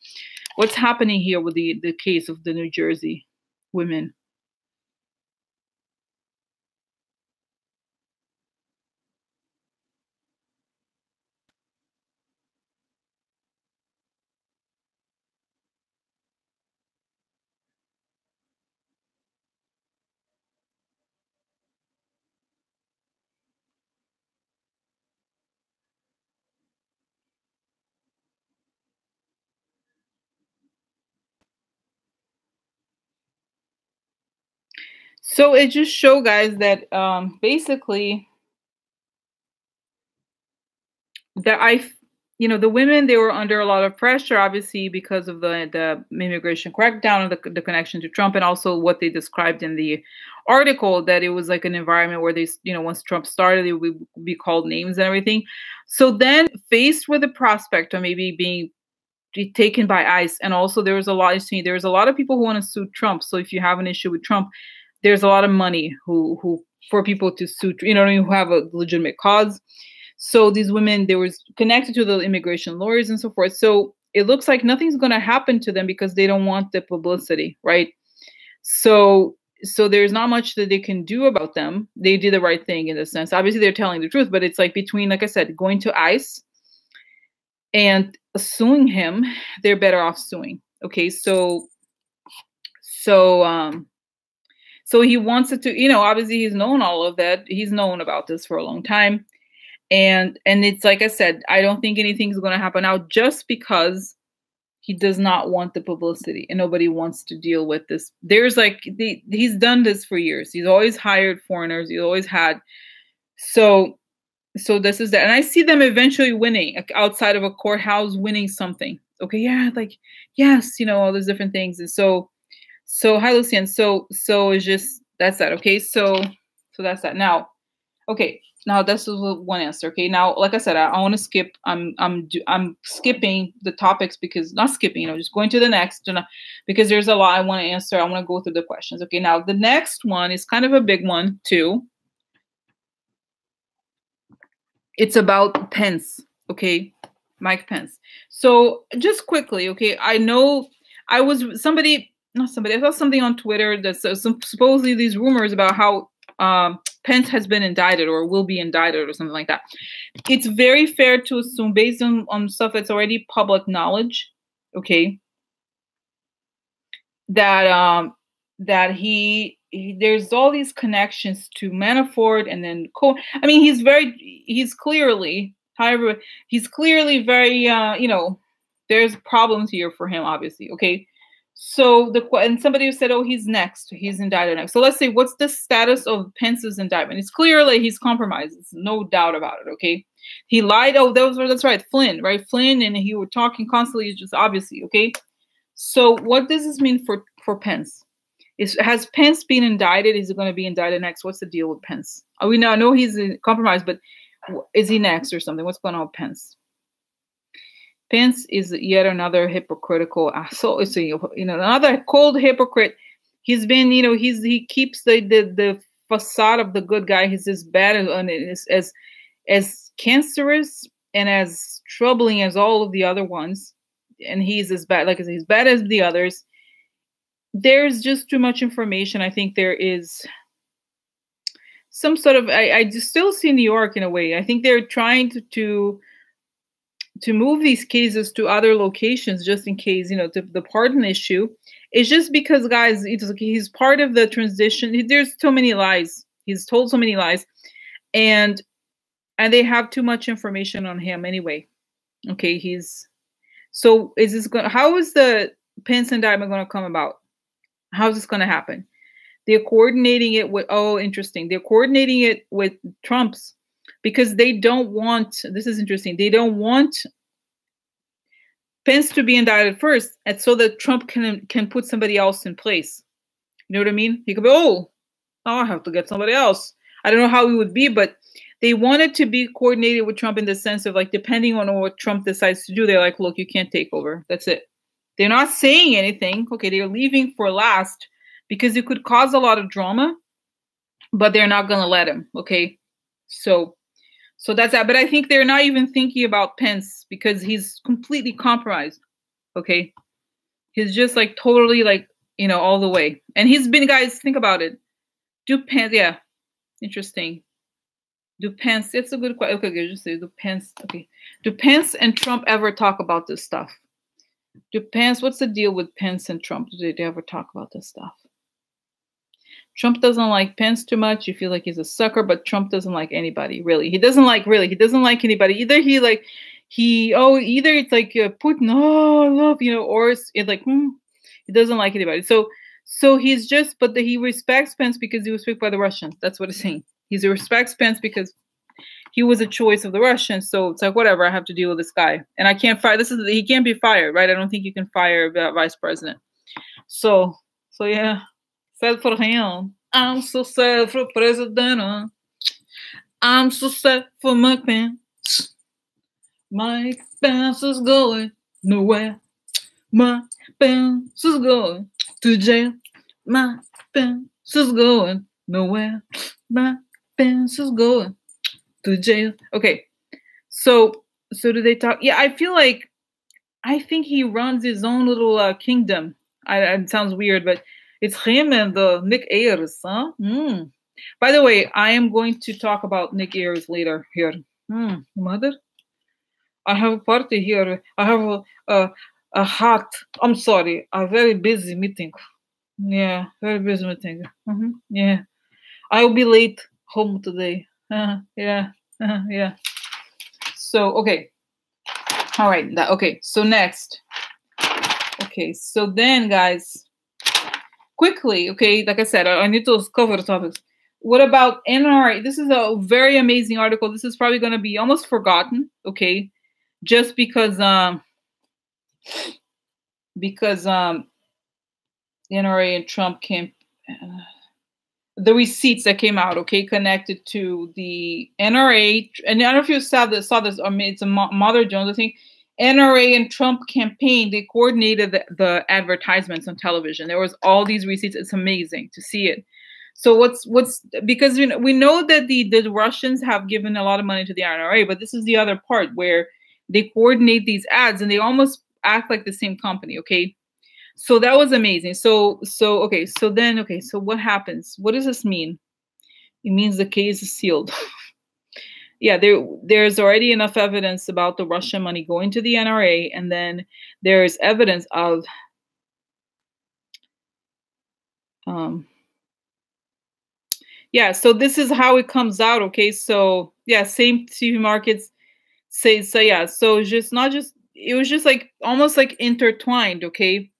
A: what's happening here with the case of the New Jersey women? So it just shows, guys, that basically that the women, they were under a lot of pressure, obviously, because of the immigration crackdown and the connection to Trump, and also what they described in the article, that it was like an environment where they, once Trump started, they would be called names and everything. So then, faced with the prospect of maybe being taken by ICE, and also there was a lot of people who want to sue Trump. So if you have an issue with Trump, there's a lot of money who for people to sue, who have a legitimate cause. So these women, they were connected to the immigration lawyers and so forth. So it looks like nothing's going to happen to them because they don't want the publicity, right? So there's not much that they can do about them. They did the right thing in a sense. Obviously, they're telling the truth, but it's like between, like I said, going to ICE and suing him, they're better off suing. Okay, so he wants it to, obviously he's known all of that. He's known about this for a long time. And it's like I said, I don't think anything's going to happen now just because he does not want the publicity and nobody wants to deal with this. There's like, he's done this for years. He's always hired foreigners. He's always had. So this is that. And I see them eventually winning, like outside of a courthouse, winning something. Okay. Yeah. Like, yes, all those different things. And so hi, Lucian. So it's just, that's that. Okay. So that's that. Now, okay. Now this is one answer. Okay. Now, like I said, I want to skip. I'm skipping the topics because not skipping. Just going to the next. Because there's a lot I want to answer. I want to go through the questions. Okay. Now the next one is kind of a big one too. It's about Pence. Okay, Mike Pence. So just quickly. Okay, I know I saw something on Twitter that says supposedly these rumors about how Pence has been indicted or will be indicted or something like that. It's very fair to assume, based on stuff that's already public knowledge, okay, that there's all these connections to Manafort and then I mean, he's clearly, however, he's clearly very, there's problems here for him, obviously, okay? So and somebody who said, oh, he's indicted next. So let's say, what's the status of Pence's indictment? It's clearly he's compromised. There's no doubt about it, okay? He lied. Oh, that's right, Flynn, right? Flynn, and he were talking constantly, just obviously, okay? So what does this mean for Pence? Has Pence been indicted? Is he going to be indicted next? What's the deal with Pence? I know he's compromised, but is he next or something? What's going on with Pence? Pence is yet another hypocritical asshole. So, another cold hypocrite. He's been, he keeps the facade of the good guy. He's as bad as cancerous and as troubling as all of the other ones. And he's as bad, like I said, he's bad as the others. There's just too much information. I think there is some sort of, I just still see New York in a way. I think they're trying to move these cases to other locations just in case, the pardon issue. It's just because, guys, he's part of the transition. There's so many lies. He's told so many lies. And they have too much information on him anyway. Okay, so how is the Pence indictment going to come about? How is this going to happen? They're coordinating it with, interesting. They're coordinating it with Trump's, because they don't want, this is interesting, they don't want Pence to be indicted first, and so that Trump can put somebody else in place. You know what I mean? He could be, now I have to get somebody else. I don't know how it would be, but they want it to be coordinated with Trump in the sense of, like, depending on what Trump decides to do, they're like, look, you can't take over. That's it. They're not saying anything. Okay, they're leaving for last because it could cause a lot of drama, but they're not going to let him. Okay, so that's that. But I think they're not even thinking about Pence because he's completely compromised. Okay, he's just like totally like, all the way. And he's been, guys, think about it. Do Pence, yeah, interesting. Do Pence, it's a good question. Okay, just say, do Pence, okay. Do Pence and Trump ever talk about this stuff? What's the deal with Pence and Trump? Do they ever talk about this stuff? Trump doesn't like Pence too much. You feel like he's a sucker, but Trump doesn't like anybody, really. He doesn't like anybody. Either either it's like Putin, I love, or it's like, he doesn't like anybody. So he's just, but he respects Pence because he was picked by the Russians. That's what it's saying. He respects Pence because he was a choice of the Russians. So it's like, whatever, I have to deal with this guy. And I can't fire, he can't be fired, right? I don't think you can fire a vice president. So yeah. Sad for him. I'm so sad for President. I'm so sad for Mike Pence. Mike Pence is going nowhere. Mike Pence is going to jail. Mike Pence is going nowhere. Mike Pence is going to jail. Okay, so do they talk? Yeah, I think he runs his own little kingdom. It sounds weird, but it's him and Nick Ayers, huh? By the way, I am going to talk about Nick Ayers later here. Mother, I have a party here. I have a hot, I'm sorry, a very busy meeting. Yeah, very busy meeting. Yeah, I will be late home today. Yeah. So, okay. All right. Okay. So next. Okay. So then, guys, quickly. Okay. Like I said, I need to cover the topics. What about NRA? This is a very amazing article. This is probably going to be almost forgotten. Okay. Just because NRA and Trump came. The receipts that came out, okay, connected to the NRA, and I don't know if you saw this. I mean, it's a Mother Jones, I think. NRA and Trump campaign, they coordinated the advertisements on television. There was all these receipts. It's amazing to see it. So what's because we know that the Russians have given a lot of money to the NRA, but this is the other part where they coordinate these ads and they almost act like the same company, okay? So that was amazing. So okay, so then okay, so what happens? What does this mean? It means the case is sealed. Yeah, there's already enough evidence about the Russian money going to the NRA, and then there's evidence of yeah, so this is how it comes out, okay? So yeah, same TV markets say so yeah, so just not just it was just like almost like intertwined, okay?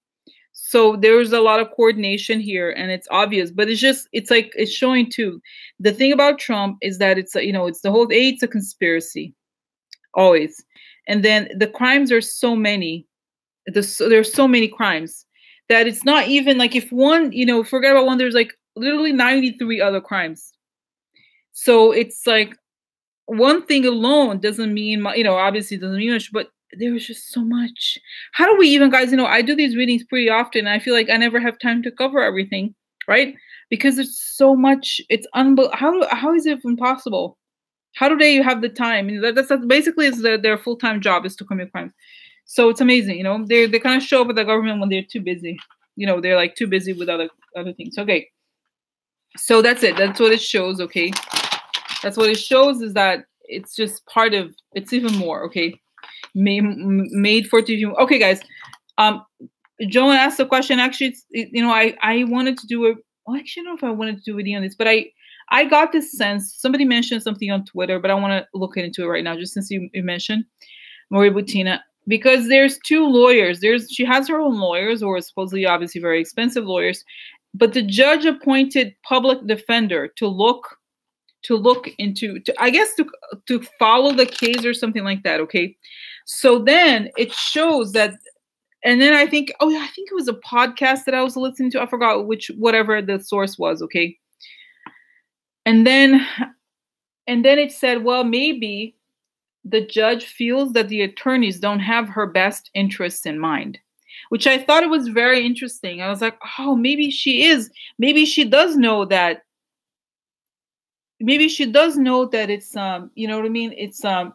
A: So there's a lot of coordination here and it's obvious, but it's like it's showing too. The thing about Trump is that it's it's the whole it's a conspiracy always. And then the crimes are so many. There's so many crimes that it's not even like if one, forget about one, there's like literally 93 other crimes. So it's like one thing alone doesn't mean, obviously doesn't mean much, but there was just so much. How do we even, guys, I do these readings pretty often, and I feel like I never have time to cover everything, right? Because there's so much. It's unbelievable. How is it even possible? How do they have the time? That's basically is their full-time job is to commit crimes. So it's amazing, they kind of show up at the government when they're too busy. They're like too busy with other things. Okay. So that's it. That's what it shows, okay? That's what it shows is that it's just part of, it's even more, okay? Made for TV. Okay, guys. Joan asked a question. Actually, I wanted to do actually, I don't know if I wanted to do a video on this, but I got this sense. Somebody mentioned something on Twitter, but I want to look into it right now, just since you mentioned Maria Butina. Because there's two lawyers. She has her own lawyers, or supposedly obviously very expensive lawyers, but the judge appointed public defender to look into, I guess to follow the case or something like that. Okay. So then it shows that, and then I think it was a podcast that I was listening to. I forgot whatever the source was. Okay. And then it said, well, maybe the judge feels that the attorneys don't have her best interests in mind, which I thought it was very interesting. I was like, oh, maybe she does know that. Maybe she does know that it's, you know what I mean? It's, I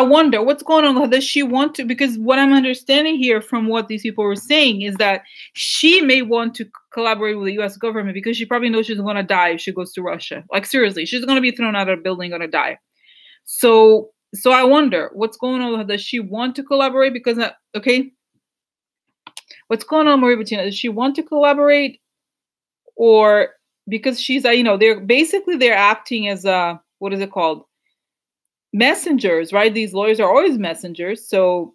A: wonder what's going on. Does she want to, because what I'm understanding here from what these people were saying is that she may want to collaborate with the US government because she probably knows she's going to die if she goes to Russia. Like, seriously, she's going to be thrown out of a building, going to die. So I wonder what's going on with her. Does she want to collaborate? Because, okay, what's going on, Maria Bettina? Does she want to collaborate, or because she's, they're acting as what is it called? Messengers, right? These lawyers are always messengers. So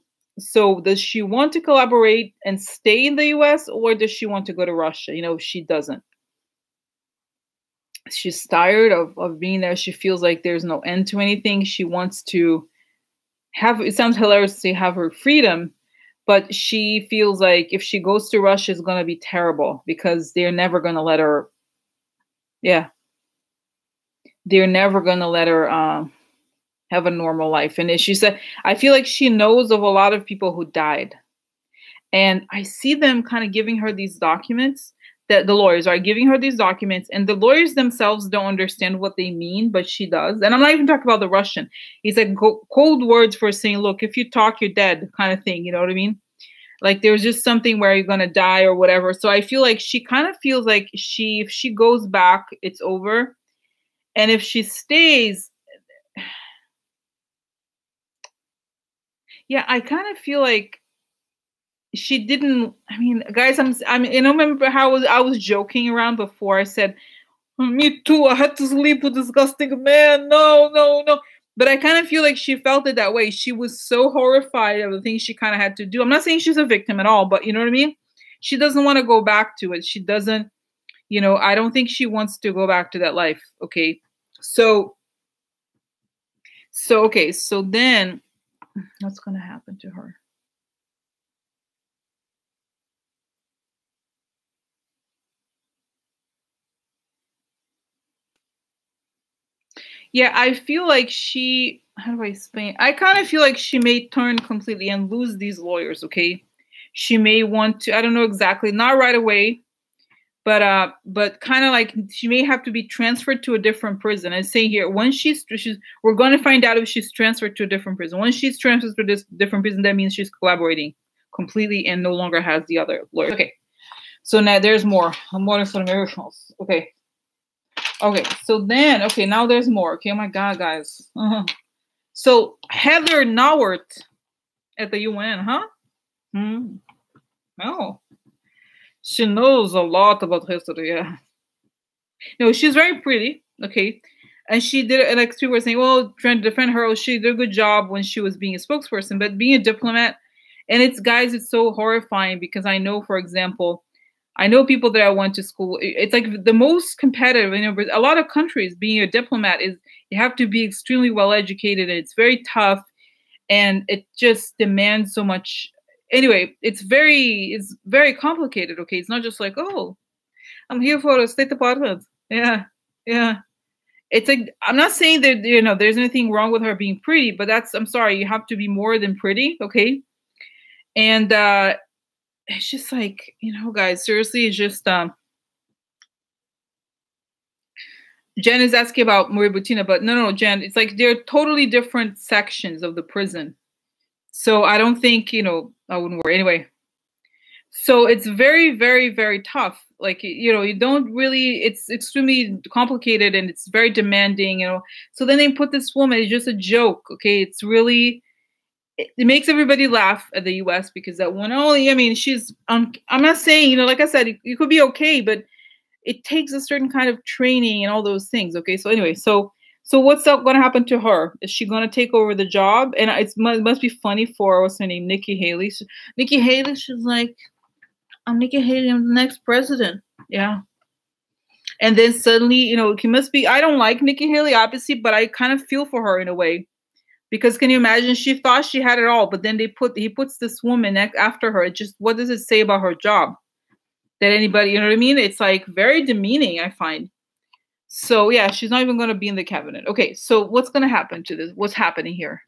A: does she want to collaborate and stay in the US, or does she want to go to Russia? She doesn't. She's tired of being there. She feels like there's no end to anything. She wants to have, it sounds hilarious to say have her freedom, but she feels like if she goes to Russia, it's going to be terrible because they're never going to let her, they're never going to let her have a normal life. And she said, I feel like she knows of a lot of people who died. And I see them kind of giving her these documents, that the lawyers are giving her these documents, and the lawyers themselves don't understand what they mean, but she does. And I'm not even talking about the Russian. It's like cold words for saying, look, if you talk, you're dead kind of thing. You know what I mean? Like there's just something where you're going to die or whatever. So I feel like she kind of feels like if she goes back, it's over. And if she stays, yeah, I kind of feel like she didn't. I mean, guys, I remember how I was joking around before. I said, me too. I had to sleep with disgusting man. No. But I kind of feel like she felt it that way. She was so horrified of the things she kind of had to do. I'm not saying she's a victim at all, but you know what I mean? She doesn't want to go back to it. She doesn't, I don't think she wants to go back to that life. Okay. So then what's going to happen to her? Yeah, I feel like how do I explain? I kind of feel like she may turn completely and lose these lawyers, okay? She may want to, I don't know exactly, not right away, but kind of like she may have to be transferred to a different prison. I say here, when we're going to find out if she's transferred to a different prison. When she's transferred to this different prison, that means she's collaborating completely and no longer has the other lawyer. Okay. So now there's more information. Okay. Okay. So then, okay, now there's more. Okay. Oh my God, guys. So Heather Nauert at the UN, huh? Oh. She knows a lot about history, yeah. No, she's very pretty, okay. And she did it, like people were saying, well, trying to defend her, oh, she did a good job when she was being a spokesperson, but being a diplomat, and it's, guys, it's so horrifying because I know, for example, I know people that I went to school. It's like the most competitive. You know, a lot of countries, being a diplomat is you have to be extremely well educated, and it's very tough, and it just demands so much. Anyway, it's very complicated. Okay, it's not just like, oh, I'm here for the State Department. Yeah, yeah. It's like, I'm not saying that, you know, there's anything wrong with her being pretty, but I'm sorry, you have to be more than pretty, okay? And it's just like, you know, guys, seriously, it's just Jen is asking about Maria Butina, but no, Jen, it's like they're totally different sections of the prison. So I don't think, you know, I wouldn't worry. Anyway, so it's very, very, very tough. Like, you know, you don't really, it's extremely complicated and it's very demanding, you know. So then they put this woman, it's just a joke, okay? It's really, it makes everybody laugh at the US because that one, oh, I mean, she's, I'm not saying, you know, like I said, you could be okay, but it takes a certain kind of training and all those things, okay? So anyway, so what's going to happen to her? Is she going to take over the job? And it must be funny for, what's her name, Nikki Haley. Nikki Haley, she's like, I'm Nikki Haley, I'm the next president. Yeah. And then suddenly, you know, he must be, I don't like Nikki Haley, obviously, but I kind of feel for her in a way. Because can you imagine, she thought she had it all, but then he puts this woman after her. It just, what does it say about her job? That anybody, you know what I mean? It's like very demeaning, I find. So yeah, she's not even going to be in the cabinet. Okay, so what's going to happen to this? What's happening here?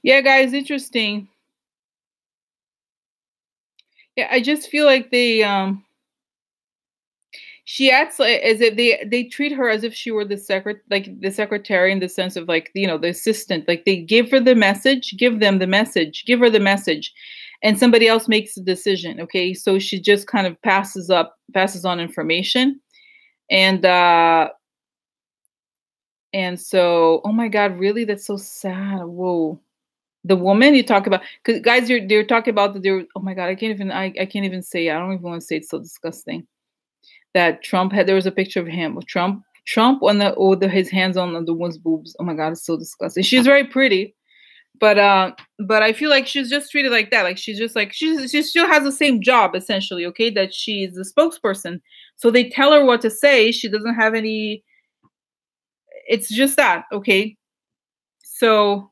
A: Yeah, guys, interesting. Yeah, I just feel like she acts like, as if they treat her as if she were the secretary, in the sense of, like, you know, the assistant. Like, they give her the message, give them the message, give her the message, and somebody else makes the decision. Okay, so she just kind of passes on information, and so, oh my God, really, that's so sad. Whoa. The woman you talk about, because guys, they're talking about that. Oh my God, I can't even say. I don't even want to say, it's so disgusting. That Trump there was a picture of him, Trump on his hands on the woman's boobs. Oh my God, it's so disgusting. She's very pretty, but I feel like she's just treated like that. Like, she's just like, she still has the same job essentially. Okay, that she's the spokesperson. So they tell her what to say. She doesn't have any. It's just that. Okay, so.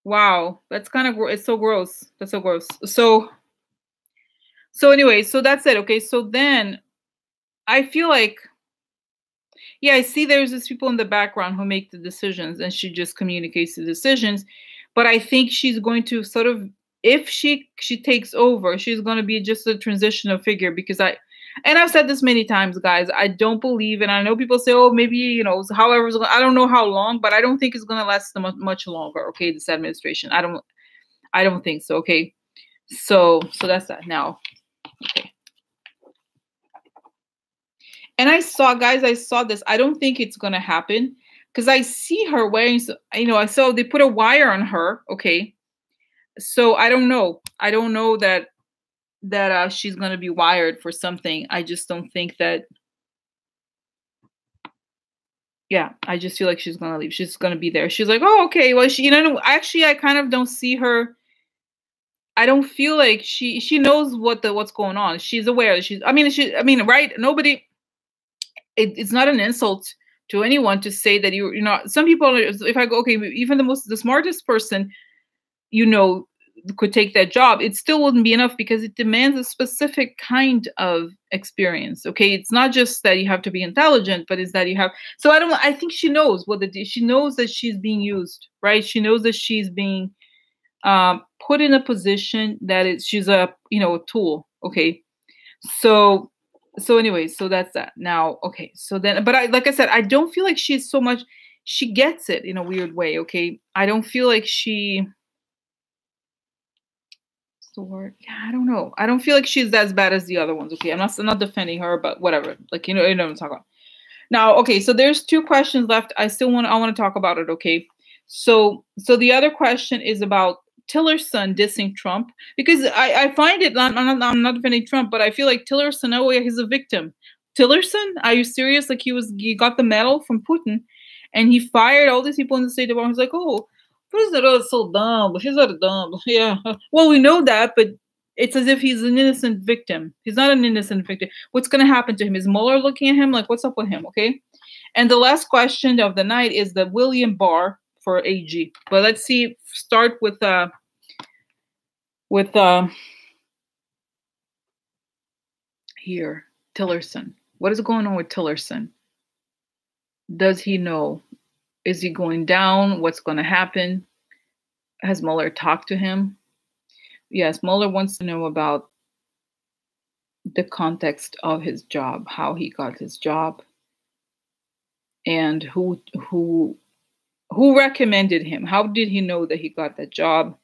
A: Wow, that's kind of it's so gross. That's so gross. So anyway, so that's it. Okay, so then I feel like, yeah, I see there's these people in the background who make the decisions, and she just communicates the decisions. But I think she's going to sort of, if she takes over, she's going to be just a transitional figure, because I've said this many times, guys, I don't believe, and I know people say, oh, maybe, you know, however, I don't know how long, but I don't think it's going to last much longer. Okay, this administration, I don't think so. Okay, so that's that now. Okay. And I saw this. I don't think it's going to happen, because I see her wearing, you know, I saw they put a wire on her. Okay. So I don't know. I don't know that she's going to be wired for something. I just don't think that. Yeah, I just feel like she's going to leave. She's going to be there. She's like, oh, okay. Well, you know, actually, I kind of don't see her. I don't feel like she knows what's going on. She's aware. I mean, right? Nobody. It's not an insult to anyone to say that you know, some people, if I go, okay, even the smartest person, you know, could take that job, it still wouldn't be enough because it demands a specific kind of experience. Okay, it's not just that you have to be intelligent, but it's that you have. So I think she knows what she knows that she's being used, right? She knows that she's being put in a position that she's a a tool. Okay, so anyway, so that's that. Now, okay, so then, but like I said, I don't feel like she's so much. She gets it in a weird way. Okay, I don't feel like she. The word, yeah, I don't know. I don't feel like she's as bad as the other ones. Okay, I'm not defending her, but whatever. Like you know what I'm talking about. Now, okay, so there's 2 questions left. I want to talk about it. Okay, so the other question is about Tillerson dissing Trump, because I find it. I'm not defending Trump, but I feel like Tillerson. Oh yeah, he's a victim. Tillerson, are you serious? Like he got the medal from Putin, and he fired all these people in the State Department. He's like, oh, President is so dumb. He's so dumb. Yeah. Well, we know that, but it's as if he's an innocent victim. He's not an innocent victim. What's going to happen to him? Is Mueller looking at him like, what's up with him? Okay. And the last question of the night is the William Barr for AG. But let's see. Start with here, Tillerson. What is going on with Tillerson? Does he know? Is he going down? What's going to happen? Has Mueller talked to him? Yes, Mueller wants to know about the context of his job, how he got his job, and who recommended him. How did he know that he got that job?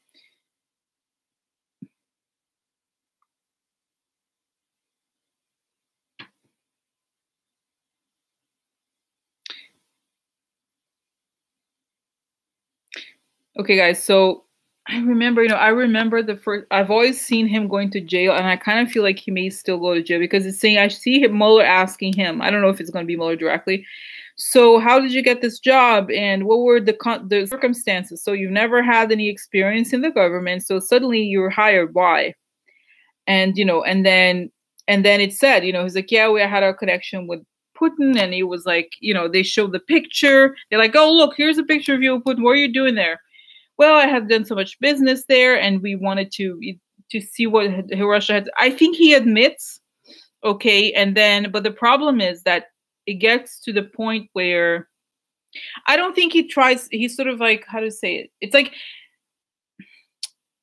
A: Okay, guys, so I remember, the first, I've always seen him going to jail, and I kind of feel like he may still go to jail because it's saying, I see Mueller asking him, I don't know if it's going to be Mueller directly, so how did you get this job, and what were the circumstances? So you've never had any experience in the government, so suddenly you were hired, why? And, and then it said, he's like, yeah, we had a connection with Putin, and he was like, they showed the picture, they're like, oh, look, here's a picture of you, Putin, what are you doing there? Well, I have done so much business there, and we wanted to see what Russia had. I think he admits, okay, and then, but the problem is that it gets to the point where I don't think he tries. He's sort of like, how to say it? It's like,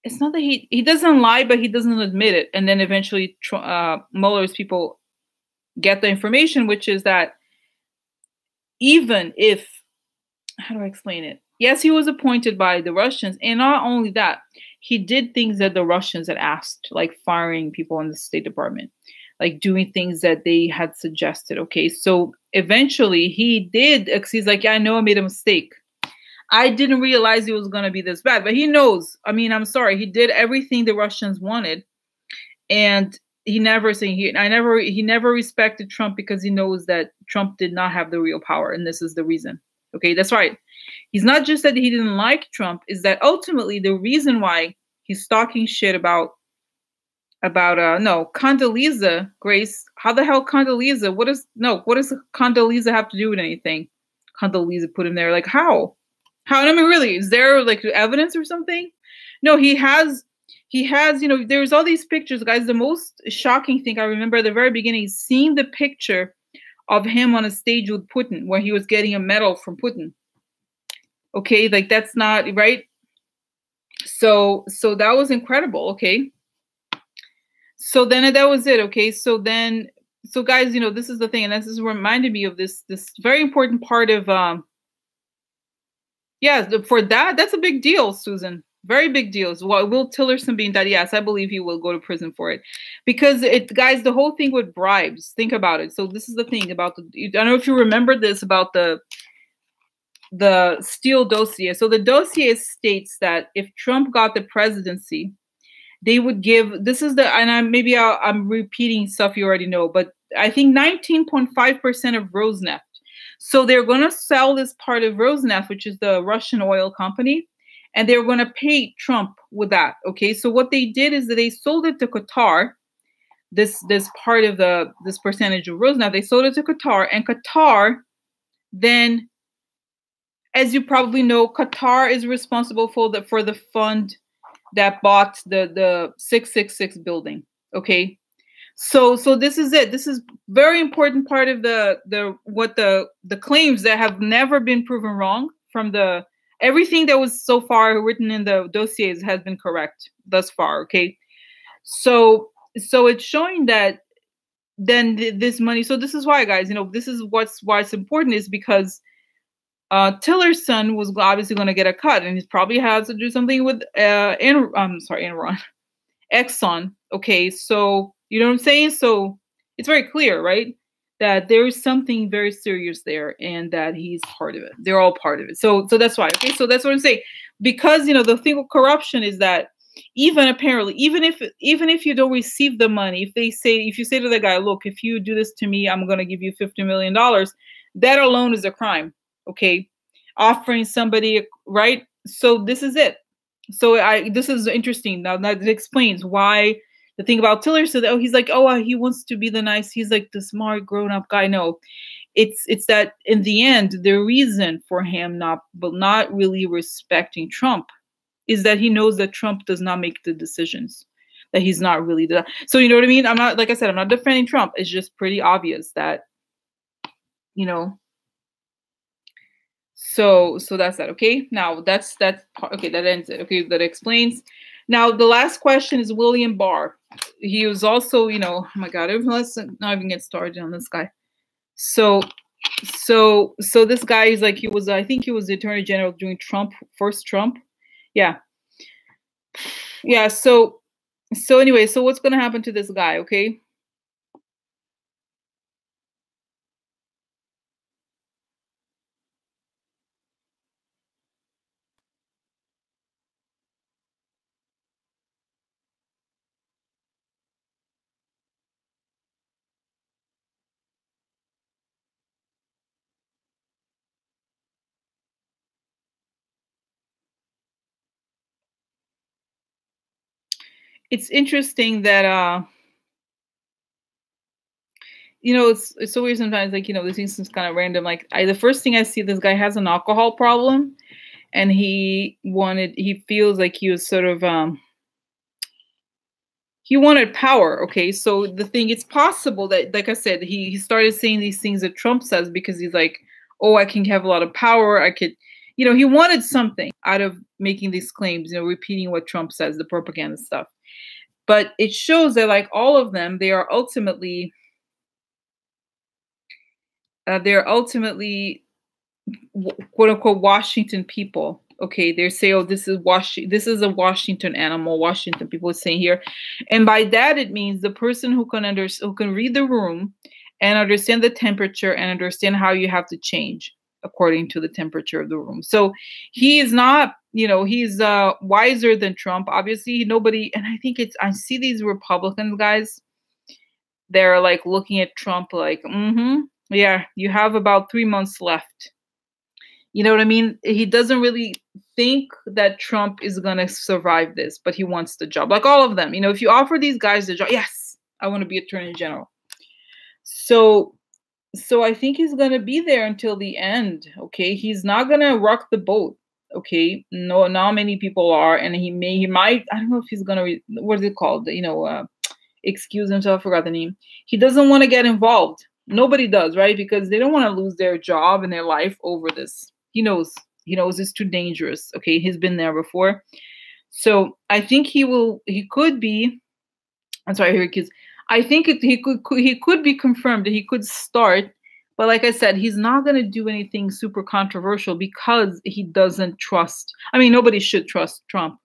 A: it's not that he doesn't lie, but he doesn't admit it, and then eventually Mueller's people get the information, which is that even if, how do I explain it? Yes, he was appointed by the Russians, and not only that, he did things that the Russians had asked, like firing people in the State Department, like doing things that they had suggested. Okay, so eventually he did, he's like, yeah, I know I made a mistake. I didn't realize it was going to be this bad, but he knows. I mean, I'm sorry, he did everything the Russians wanted, and he never respected Trump because he knows that Trump did not have the real power, and this is the reason. Okay, that's right. He's not just that he didn't like Trump, is that ultimately the reason why he's talking shit about Condoleezza, Grace. How the hell Condoleezza? What does Condoleezza have to do with anything? Condoleezza put him there. Like how? I mean, really, is there like evidence or something? No, he has, there's all these pictures, guys. The most shocking thing I remember at the very beginning is seeing the picture of him on a stage with Putin, where he was getting a medal from Putin. Okay, like that's not right. So that was incredible. Okay. So then that was it. Okay. So guys, this is the thing, and this is reminded me of this very important part of for that's a big deal, Susan. Very big deal. So will Tillerson be indicted? Yes, I believe he will go to prison for it. Because guys, the whole thing with bribes, think about it. So this is the thing about I don't know if you remember this about the Steele dossier. So the dossier states that if Trump got the presidency, they would give, I'm repeating stuff you already know, but I think 19.5% of Rosneft. So they're going to sell this part of Rosneft, which is the Russian oil company, and they're going to pay Trump with that. Okay. So what they did is that they sold it to Qatar. This part of this percentage of Rosneft, they sold it to Qatar, and Qatar then, as you probably know, Qatar is responsible for the fund that bought the 666 building. Okay. So this is it. This is very important part of the claims that have never been proven wrong from the everything that was so far written in the dossiers has been correct thus far. Okay. So it's showing that then this money. So this is why, guys, this is why it's important, is because Tillerson was obviously going to get a cut, and he probably has to do something with Enron, Exxon. Okay, so you know what I'm saying? So it's very clear, right, that there is something very serious there, and that he's part of it. They're all part of it. So that's why. Okay, so that's what I'm saying. Because the thing with corruption is that even apparently, even if you don't receive the money, if you say to the guy, look, if you do this to me, I'm going to give you $50 million, that alone is a crime. Okay, offering somebody, right? So this is it. So this is interesting. Now that explains why the thing about Tillerson, he's like, he wants to be he's like the smart grown up guy. No, it's that in the end, the reason for him not really respecting Trump is that he knows that Trump does not make the decisions, that he's not really so you know what I mean? I'm not, like I said, I'm not defending Trump. It's just pretty obvious that, so that's that. Okay, now that's okay, that ends it. Okay, that explains. Now the last question is William Barr. He was also, oh my god, let's not even get started on this guy. So this guy is like, I think he was the attorney general during first Trump. Yeah. So anyway, so what's gonna happen to this guy? Okay. It's interesting that it's so weird sometimes, like, this seems kind of random. Like, the first thing I see, this guy has an alcohol problem, and he feels like he was sort of he wanted power. Okay, so the thing, it's possible that, like I said, he started saying these things that Trump says because he's like, oh, I can have a lot of power, I could, he wanted something out of making these claims, repeating what Trump says, the propaganda stuff. But it shows that, like, all of them, they are ultimately quote unquote Washington people. Okay, they say, oh, this is a Washington animal. Washington people are saying here, and by that it means the person who can read the room and understand the temperature and understand how you have to change according to the temperature of the room. So he is not, he's wiser than Trump. Obviously, nobody, and I see these Republican guys, they're like looking at Trump like, yeah, you have about 3 months left. You know what I mean? He doesn't really think that Trump is going to survive this, but he wants the job. Like all of them. If you offer these guys the job, yes, I want to be attorney general. So I think he's going to be there until the end. Okay. He's not going to rock the boat. Okay. No, not many people are. And he might, I don't know if he's going to, what is it called? Excuse himself, I forgot the name. He doesn't want to get involved. Nobody does, right? Because they don't want to lose their job and their life over this. He knows it's too dangerous. Okay, he's been there before. So I think he could be, I'm sorry, here, kids. I think he could be confirmed that he could start, but like I said, he's not going to do anything super controversial because he doesn't trust. I mean, nobody should trust Trump,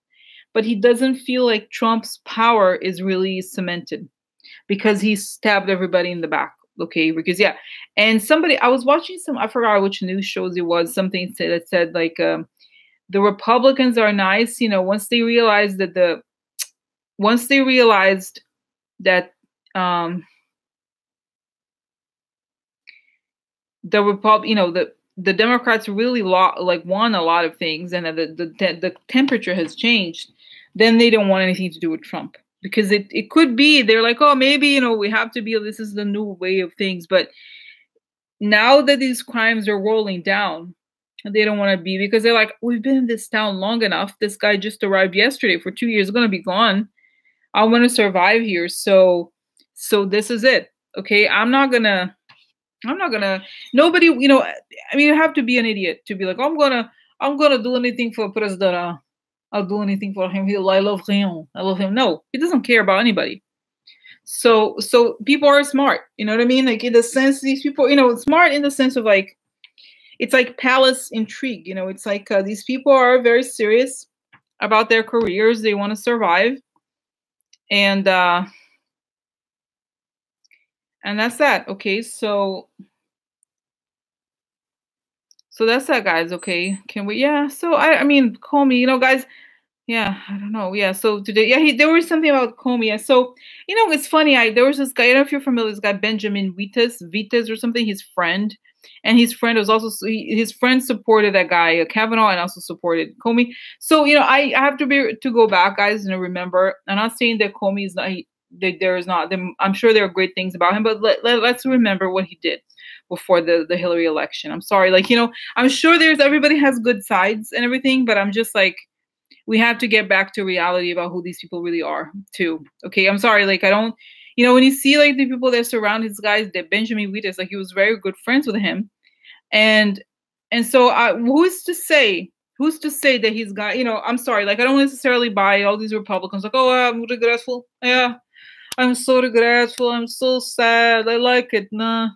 A: but he doesn't feel like Trump's power is really cemented because he stabbed everybody in the back. Okay, because yeah, and I was watching I forgot which news shows it was, something that said like the Republicans are nice, once they realized that the the Democrats really won a lot of things, and the temperature has changed, then they don't want anything to do with Trump. Because it could be, they're like, oh, maybe, we have to be, this is the new way of things. But now that these crimes are rolling down, They don't want to be, because they're like, we've been in this town long enough. This guy just arrived yesterday for 2 years, going to be gone. I want to survive here. So this is it. Okay. I'm not gonna, nobody, I mean, you have to be an idiot to be like, I'm gonna do anything for President. I'll do anything for him. I love him. I love him. No, he doesn't care about anybody. So people are smart. You know what I mean? Like, in the sense, these people, smart in the sense of like, it's like palace intrigue. It's like, these people are very serious about their careers. They want to survive, and that's that. Okay, so that's that, guys. Okay, can we? Yeah. So I mean, Comey. Guys. Yeah, I don't know. Yeah. So today, yeah, there was something about Comey. Yeah. So it's funny. There was this guy. I don't know if you're familiar. This guy Benjamin Vitas or something. His friend, and his friend was also his friend supported that guy Kavanaugh, and also supported Comey. So I have to go back, guys, and remember. I'm not saying that Comey is not. That there is not. I'm sure there are great things about him, but let's remember what he did before the Hillary election. I'm sorry, like I'm sure everybody has good sides and everything, but I'm just like, we have to get back to reality about who these people really are too. Okay, I'm sorry, like I don't, when you see like the people that surround his guys, that Benjamin Wittes, like he was very good friends with him, and so who's to say that he's got, I'm sorry, like I don't necessarily buy all these Republicans like, oh, I'm regretful, yeah, I'm so regretful, I'm so sad, I like it, nah.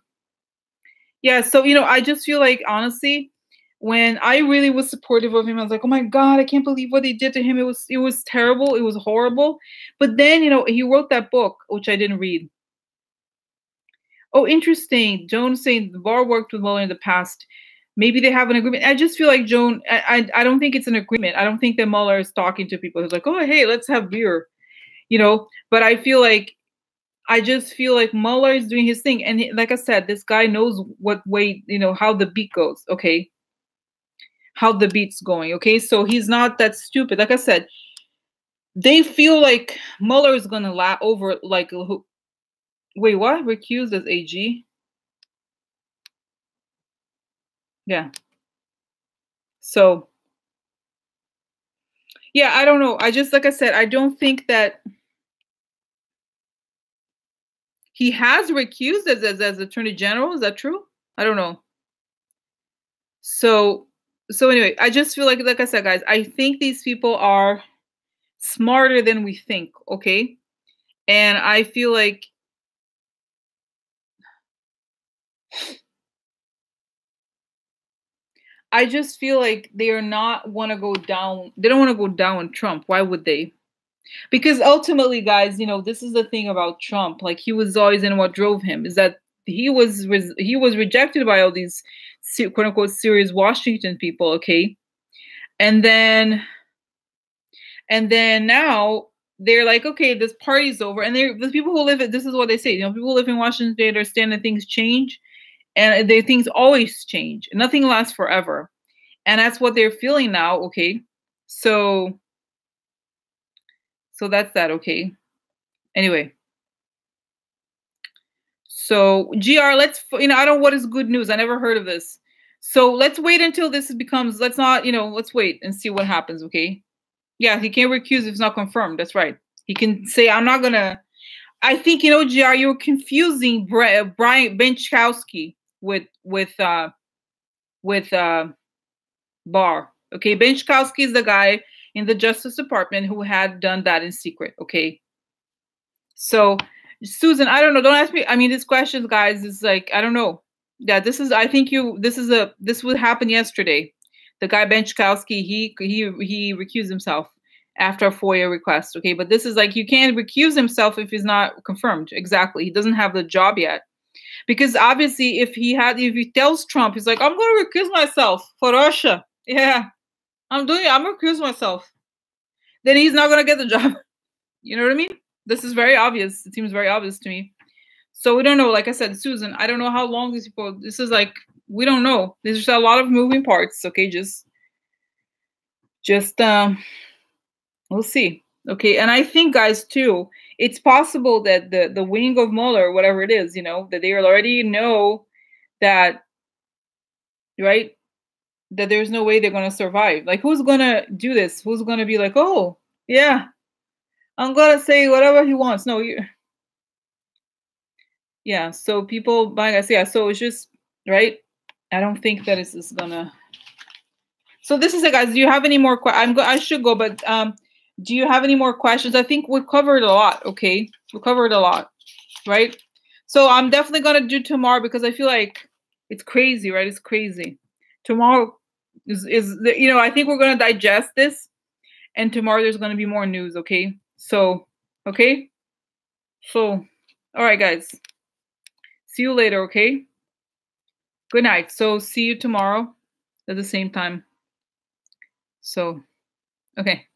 A: Yeah, so I just feel like, honestly, when I really was supportive of him, I was like, oh my God, I can't believe what they did to him. It was terrible. It was horrible. But then, he wrote that book, which I didn't read. Oh, interesting. Joan saying the bar worked with Mueller in the past. Maybe they have an agreement. I just feel like Joan, I don't think it's an agreement. I don't think that Mueller is talking to people who's like, oh, hey, let's have beer, But I just feel like Mueller is doing his thing. And like I said, this guy knows what way, how the beat goes. Okay. How the beat's going. Okay. So he's not that stupid. Like I said, they feel like Mueller is going to lap over, like, wait, what? Recused as AG? Yeah. So, yeah, I don't know. I just, like I said, I don't think that he has recused as Attorney General. Is that true? I don't know. So anyway, I just feel like I said, guys, I think these people are smarter than we think. Okay. And I feel like I just feel like they are not want to go down. They don't want to go down on Trump. Why would they? Because ultimately, guys, this is the thing about Trump. Like, he was always in what drove him is that he was rejected by all these quote unquote serious Washington people. Okay, and then now they're like, okay, this party's over, and the people who live it. This is what they say. People who live in Washington, they understand that things change, and things always change. Nothing lasts forever, and that's what they're feeling now. Okay, so that's that. Okay. Anyway. So GR, let's, I don't know what is good news. I never heard of this. So let's wait until this becomes, let's not, let's wait and see what happens. Okay. Yeah. He can't recuse if it's not confirmed. That's right. He can say, I'm not going to, I think, GR, you're confusing Brian Benchkowski with Barr. Okay. Benchkowski is the guy in the Justice Department who had done that in secret. Okay. So Susan, I don't know. Don't ask me. I mean, these questions, guys, is like, I don't know. Yeah, this would happen yesterday. The guy Benchkowski, he recused himself after a FOIA request. Okay, but this is like, you can't recuse himself if he's not confirmed. Exactly. He doesn't have the job yet. Because obviously, if he tells Trump, he's like, I'm going to recuse myself for Russia. Yeah, I'm recuse myself. Then he's not going to get the job. You know what I mean? This is very obvious. It seems very obvious to me. So we don't know. Like I said, Susan, I don't know how long these people, this is like, we don't know. There's just a lot of moving parts. Okay. Just we'll see. Okay. And I think, guys, too, it's possible that the wing of Mueller, whatever it is, that they already know that, right? that there's no way they're going to survive. Like, who's going to do this? Who's going to be like, oh, yeah, I'm going to say whatever he wants. No, yeah. So people buying us. Yeah. So it's just, right. I don't think that this is going to. So this is it, guys. Do you have any more questions? I should go, but do you have any more questions? I think we covered a lot. Okay. We covered a lot, right? So I'm definitely going to do tomorrow because I feel like it's crazy, right? It's crazy. Tomorrow is you know, I think we're going to digest this, and tomorrow there's going to be more news, okay? So, okay? So, all right, guys. See you later, okay? Good night. So, see you tomorrow at the same time. So, okay.